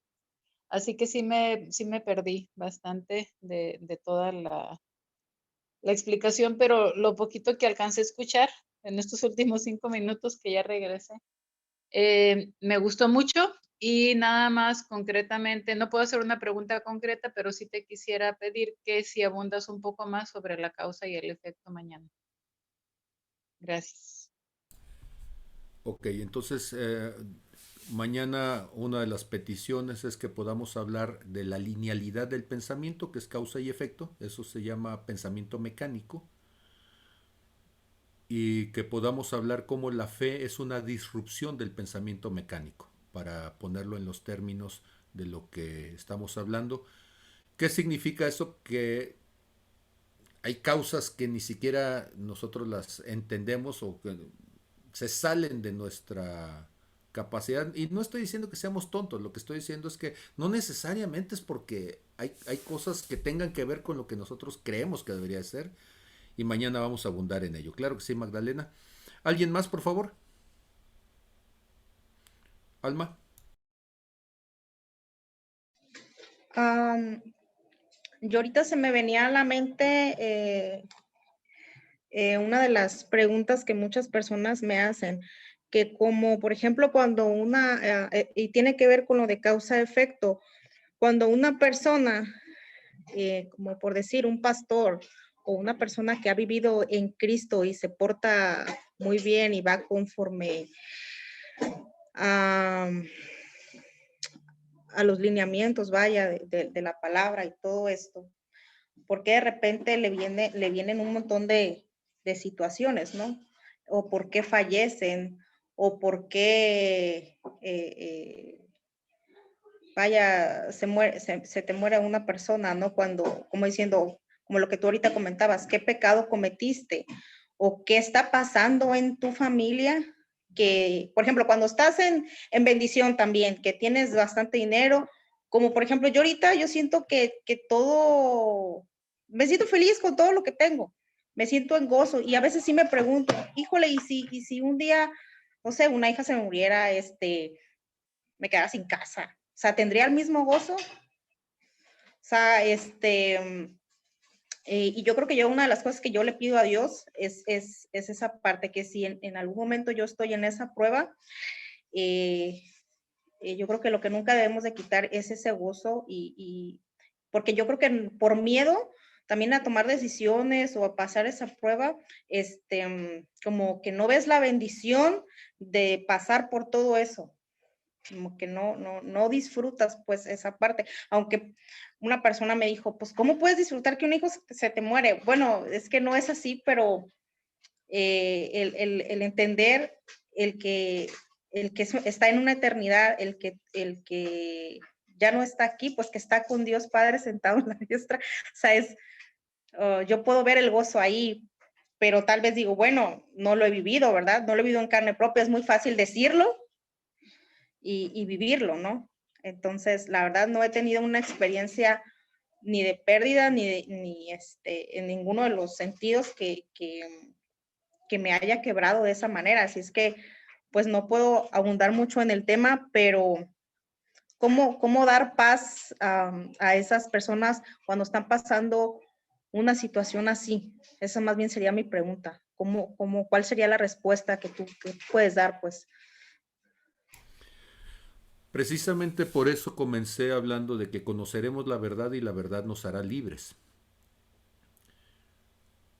Así que sí me perdí bastante de toda la explicación, pero lo poquito que alcancé a escuchar en estos últimos 5 minutos que ya regresé, me gustó mucho. Y nada más concretamente, no puedo hacer una pregunta concreta, pero sí te quisiera pedir que si abundas un poco más sobre la causa y el efecto mañana. Gracias. Ok, entonces mañana una de las peticiones es que podamos hablar de la linealidad del pensamiento, que es causa y efecto, eso se llama pensamiento mecánico, y que podamos hablar cómo la fe es una disrupción del pensamiento mecánico, para ponerlo en los términos de lo que estamos hablando. ¿Qué significa eso? Que hay causas que ni siquiera nosotros las entendemos o que se salen de nuestra capacidad. Y no estoy diciendo que seamos tontos, lo que estoy diciendo es que no necesariamente es porque hay cosas que tengan que ver con lo que nosotros creemos que debería ser. Y mañana vamos a abundar en ello. Claro que sí, Magdalena. ¿Alguien más, por favor? Alma. Yo ahorita se me venía a la mente una de las preguntas que muchas personas me hacen, que como por ejemplo cuando y tiene que ver con lo de causa-efecto, cuando una persona, como por decir un pastor o una persona que ha vivido en Cristo y se porta muy bien y va conforme a los lineamientos, vaya, de la palabra y todo esto, porque de repente le vienen un montón de situaciones, ¿no? O por qué fallecen, o por qué, vaya, se te muere una persona, ¿no? Cuando, como diciendo, como lo que tú ahorita comentabas, ¿qué pecado cometiste? ¿O qué está pasando en tu familia? Que, por ejemplo, cuando estás en bendición también, que tienes bastante dinero, como por ejemplo, yo ahorita yo siento que todo, me siento feliz con todo lo que tengo, me siento en gozo y a veces sí me pregunto, híjole, y si un día, no sé, una hija se me muriera, me quedara sin casa, o sea, ¿tendría el mismo gozo? O sea, y yo creo que una de las cosas que yo le pido a Dios es esa parte, que si en algún momento yo estoy en esa prueba, yo creo que lo que nunca debemos de quitar es ese gozo porque yo creo que por miedo también a tomar decisiones o a pasar esa prueba, como que no ves la bendición de pasar por todo eso, como que no disfrutas pues esa parte, aunque una persona me dijo, pues ¿cómo puedes disfrutar que un hijo se te muere? Bueno, es que no es así, pero el entender el que está en una eternidad, el que ya no está aquí, pues que está con Dios Padre sentado en la diestra, o sea, yo puedo ver el gozo ahí, pero tal vez digo, bueno, no lo he vivido, ¿verdad? No lo he vivido en carne propia, es muy fácil decirlo y vivirlo, ¿no? Entonces, la verdad, no he tenido una experiencia ni de pérdida, ni en ninguno de los sentidos que me haya quebrado de esa manera. Así es que, pues no puedo abundar mucho en el tema, pero ¿cómo dar paz a esas personas cuando están pasando una situación así? Esa más bien sería mi pregunta. ¿Cuál sería la respuesta que tú puedes dar, pues? Precisamente por eso comencé hablando de que conoceremos la verdad y la verdad nos hará libres.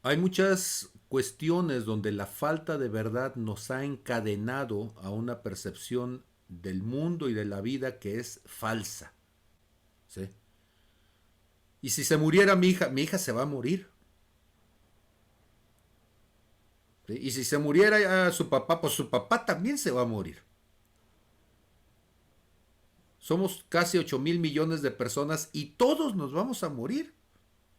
Hay muchas cuestiones donde la falta de verdad nos ha encadenado a una percepción del mundo y de la vida que es falsa. ¿Sí? Y si se muriera mi hija se va a morir. ¿Sí? Y si se muriera su papá, pues su papá también se va a morir. Somos casi 8,000,000,000 de personas y todos nos vamos a morir.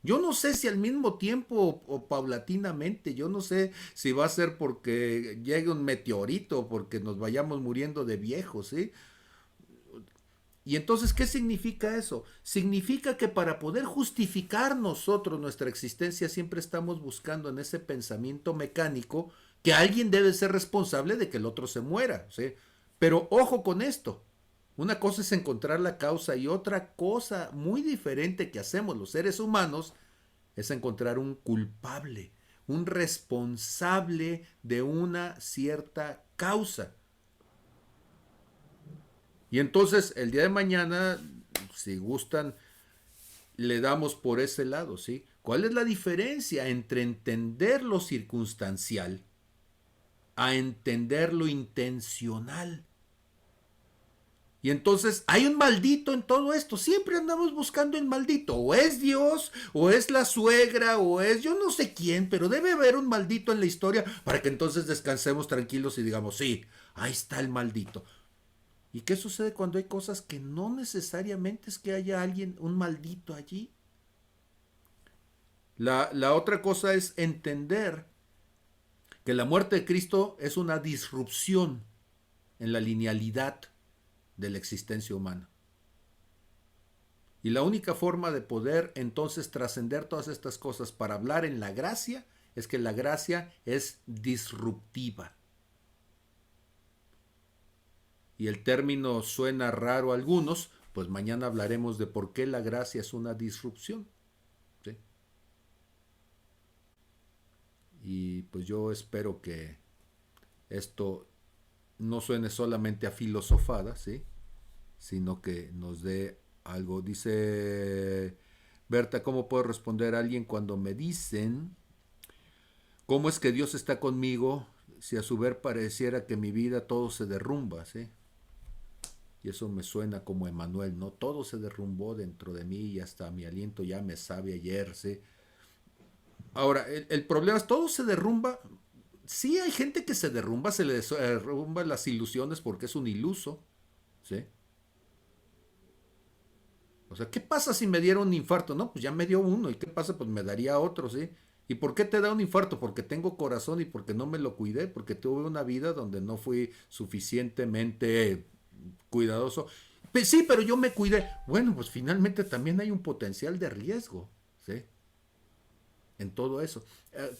Yo no sé si al mismo tiempo o paulatinamente, yo no sé si va a ser porque llegue un meteorito o porque nos vayamos muriendo de viejos, ¿sí? Y entonces, ¿qué significa eso? Significa que para poder justificar nosotros nuestra existencia siempre estamos buscando en ese pensamiento mecánico que alguien debe ser responsable de que el otro se muera, ¿sí? Pero ojo con esto. Una cosa es encontrar la causa y otra cosa muy diferente que hacemos los seres humanos es encontrar un culpable, un responsable de una cierta causa. Y entonces el día de mañana, si gustan, le damos por ese lado, ¿sí? ¿Cuál es la diferencia entre entender lo circunstancial a entender lo intencional? Y entonces hay un maldito en todo esto. Siempre andamos buscando el maldito. O es Dios, o es la suegra, o es yo no sé quién, pero debe haber un maldito en la historia para que entonces descansemos tranquilos y digamos, sí, ahí está el maldito. ¿Y qué sucede cuando hay cosas que no necesariamente es que haya alguien, un maldito allí? La otra cosa es entender que la muerte de Cristo es una disrupción en la linealidad de la existencia humana. Y la única forma de poder entonces trascender todas estas cosas para hablar en la gracia es que la gracia es disruptiva. Y el término suena raro a algunos, pues mañana hablaremos de por qué la gracia es una disrupción. ¿Sí? Y pues yo espero que esto no suene solamente a filosofada, ¿sí? Sino que nos dé algo. Dice Berta, ¿cómo puedo responder a alguien cuando me dicen cómo es que Dios está conmigo si a su ver pareciera que mi vida todo se derrumba, ¿sí? Y eso me suena como Emmanuel, ¿no? Todo se derrumbó dentro de mí y hasta mi aliento ya me sabe ayer, ¿sí? Ahora, el problema es, todo se derrumba. Sí, hay gente que se derrumba, se le derrumban las ilusiones porque es un iluso, ¿sí? O sea, ¿qué pasa si me diera un infarto? No, pues ya me dio uno. ¿Y qué pasa? Pues me daría otro, ¿sí? ¿Y por qué te da un infarto? Porque tengo corazón y porque no me lo cuidé, porque tuve una vida donde no fui suficientemente cuidadoso. Pues sí, pero yo me cuidé. Bueno, pues finalmente también hay un potencial de riesgo, ¿sí? En todo eso.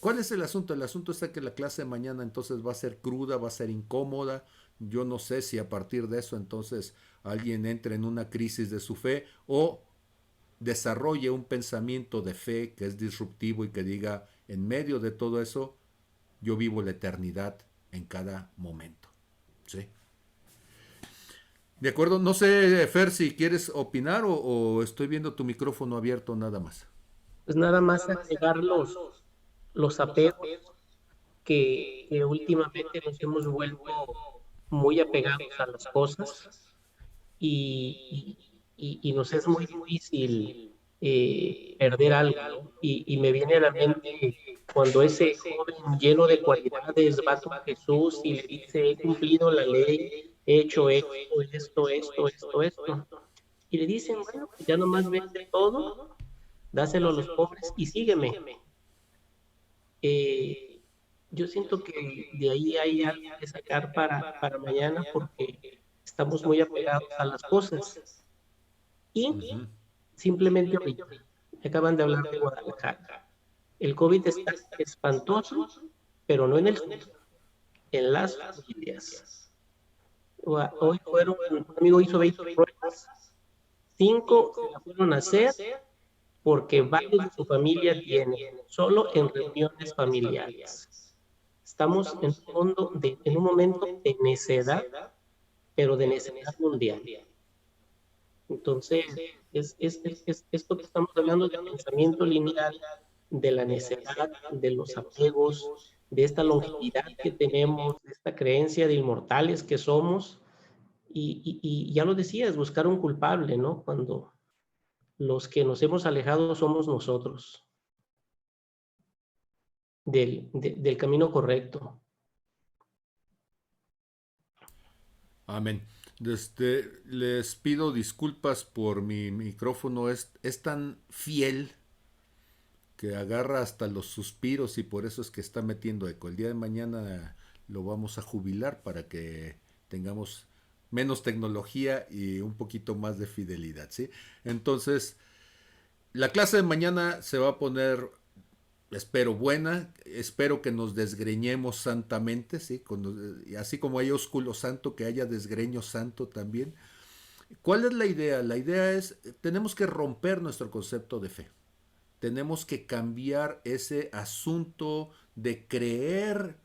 ¿Cuál es el asunto? El asunto está que la clase de mañana entonces va a ser cruda, va a ser incómoda. Yo no sé si a partir de eso entonces alguien entre en una crisis de su fe o desarrolle un pensamiento de fe que es disruptivo y que diga, en medio de todo eso, yo vivo la eternidad en cada momento. ¿Sí? De acuerdo, no sé, Fer, si quieres opinar o estoy viendo tu micrófono abierto nada más. Pues nada más agregar los apegos que últimamente nos hemos vuelto muy apegados a las cosas y nos es muy difícil perder algo, ¿no? Y me viene a la mente cuando ese joven lleno de cualidades va con Jesús y le dice, he cumplido la ley, he hecho esto, y le dicen, bueno, pues ya nomás vende todo, dáselo a los pobres y sígueme. Yo siento que de ahí hay algo que sacar para mañana porque estamos muy apegados a las cosas y simplemente ahorita. Acaban de hablar de Guadalajara. El COVID está espantoso, pero no en el centro, en las familias. Hoy fueron, un amigo hizo 20 pruebas, 5 se la fueron a hacer porque varios de su familia tienen, solo en reuniones familiares. Estamos en un momento de necedad, pero de necedad mundial. Entonces, esto que estamos hablando de pensamiento lineal, de la necedad, de los apegos, de esta longevidad que tenemos, de esta creencia de inmortales que somos, y ya lo decías, buscar un culpable, ¿no? Cuando los que nos hemos alejado somos nosotros del camino correcto. Amén. Les pido disculpas por mi micrófono, es tan fiel que agarra hasta los suspiros y por eso es que está metiendo eco. El día de mañana lo vamos a jubilar para que tengamos menos tecnología y un poquito más de fidelidad, ¿sí? Entonces, la clase de mañana se va a poner, espero, buena. Espero que nos desgreñemos santamente, ¿sí? Así como hay ósculo santo, que haya desgreño santo también. ¿Cuál es la idea? La idea es, tenemos que romper nuestro concepto de fe. Tenemos que cambiar ese asunto de creer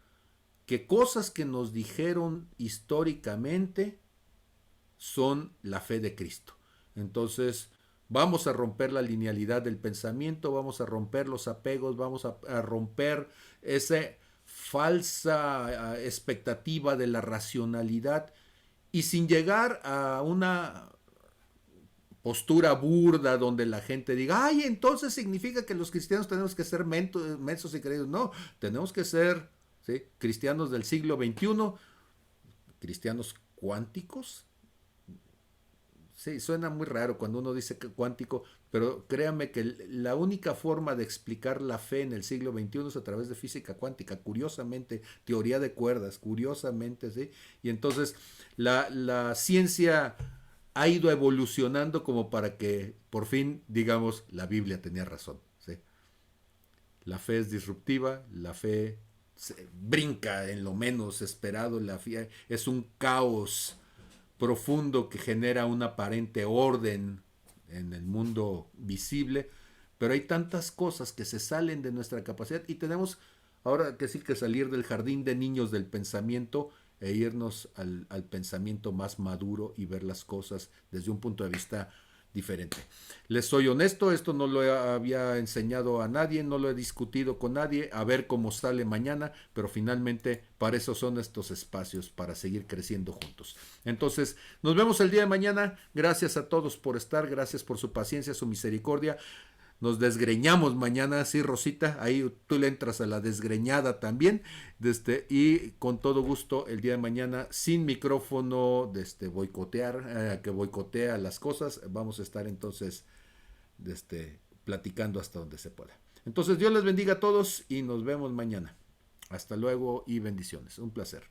que cosas que nos dijeron históricamente son la fe de Cristo. Entonces, vamos a romper la linealidad del pensamiento, vamos a romper los apegos, vamos a romper esa falsa expectativa de la racionalidad y sin llegar a una postura burda donde la gente diga, ay, entonces significa que los cristianos tenemos que ser mensos y creídos. No, tenemos que ser, ¿sí?, cristianos del siglo XXI, cristianos cuánticos. Sí, suena muy raro cuando uno dice que cuántico, pero créanme que la única forma de explicar la fe en el siglo XXI es a través de física cuántica, curiosamente, teoría de cuerdas, curiosamente, ¿sí? Y entonces la ciencia ha ido evolucionando como para que por fin, digamos, la Biblia tenía razón, ¿sí? La fe es disruptiva, la fe brinca en lo menos esperado, la fe es un caos profundo que genera un aparente orden en el mundo visible, pero hay tantas cosas que se salen de nuestra capacidad y tenemos ahora que sí que salir del jardín de niños del pensamiento e irnos al pensamiento más maduro y ver las cosas desde un punto de vista diferente. Les soy honesto, esto no lo había enseñado a nadie, no lo he discutido con nadie, a ver cómo sale mañana, pero finalmente para eso son estos espacios, para seguir creciendo juntos. Entonces, nos vemos el día de mañana. Gracias a todos por estar, gracias por su paciencia, su misericordia. Nos desgreñamos mañana, sí, Rosita, ahí tú le entras a la desgreñada también, y con todo gusto el día de mañana, sin micrófono, boicotear, que boicotea las cosas, vamos a estar entonces, platicando hasta donde se pueda. Entonces, Dios les bendiga a todos y nos vemos mañana. Hasta luego y bendiciones, un placer.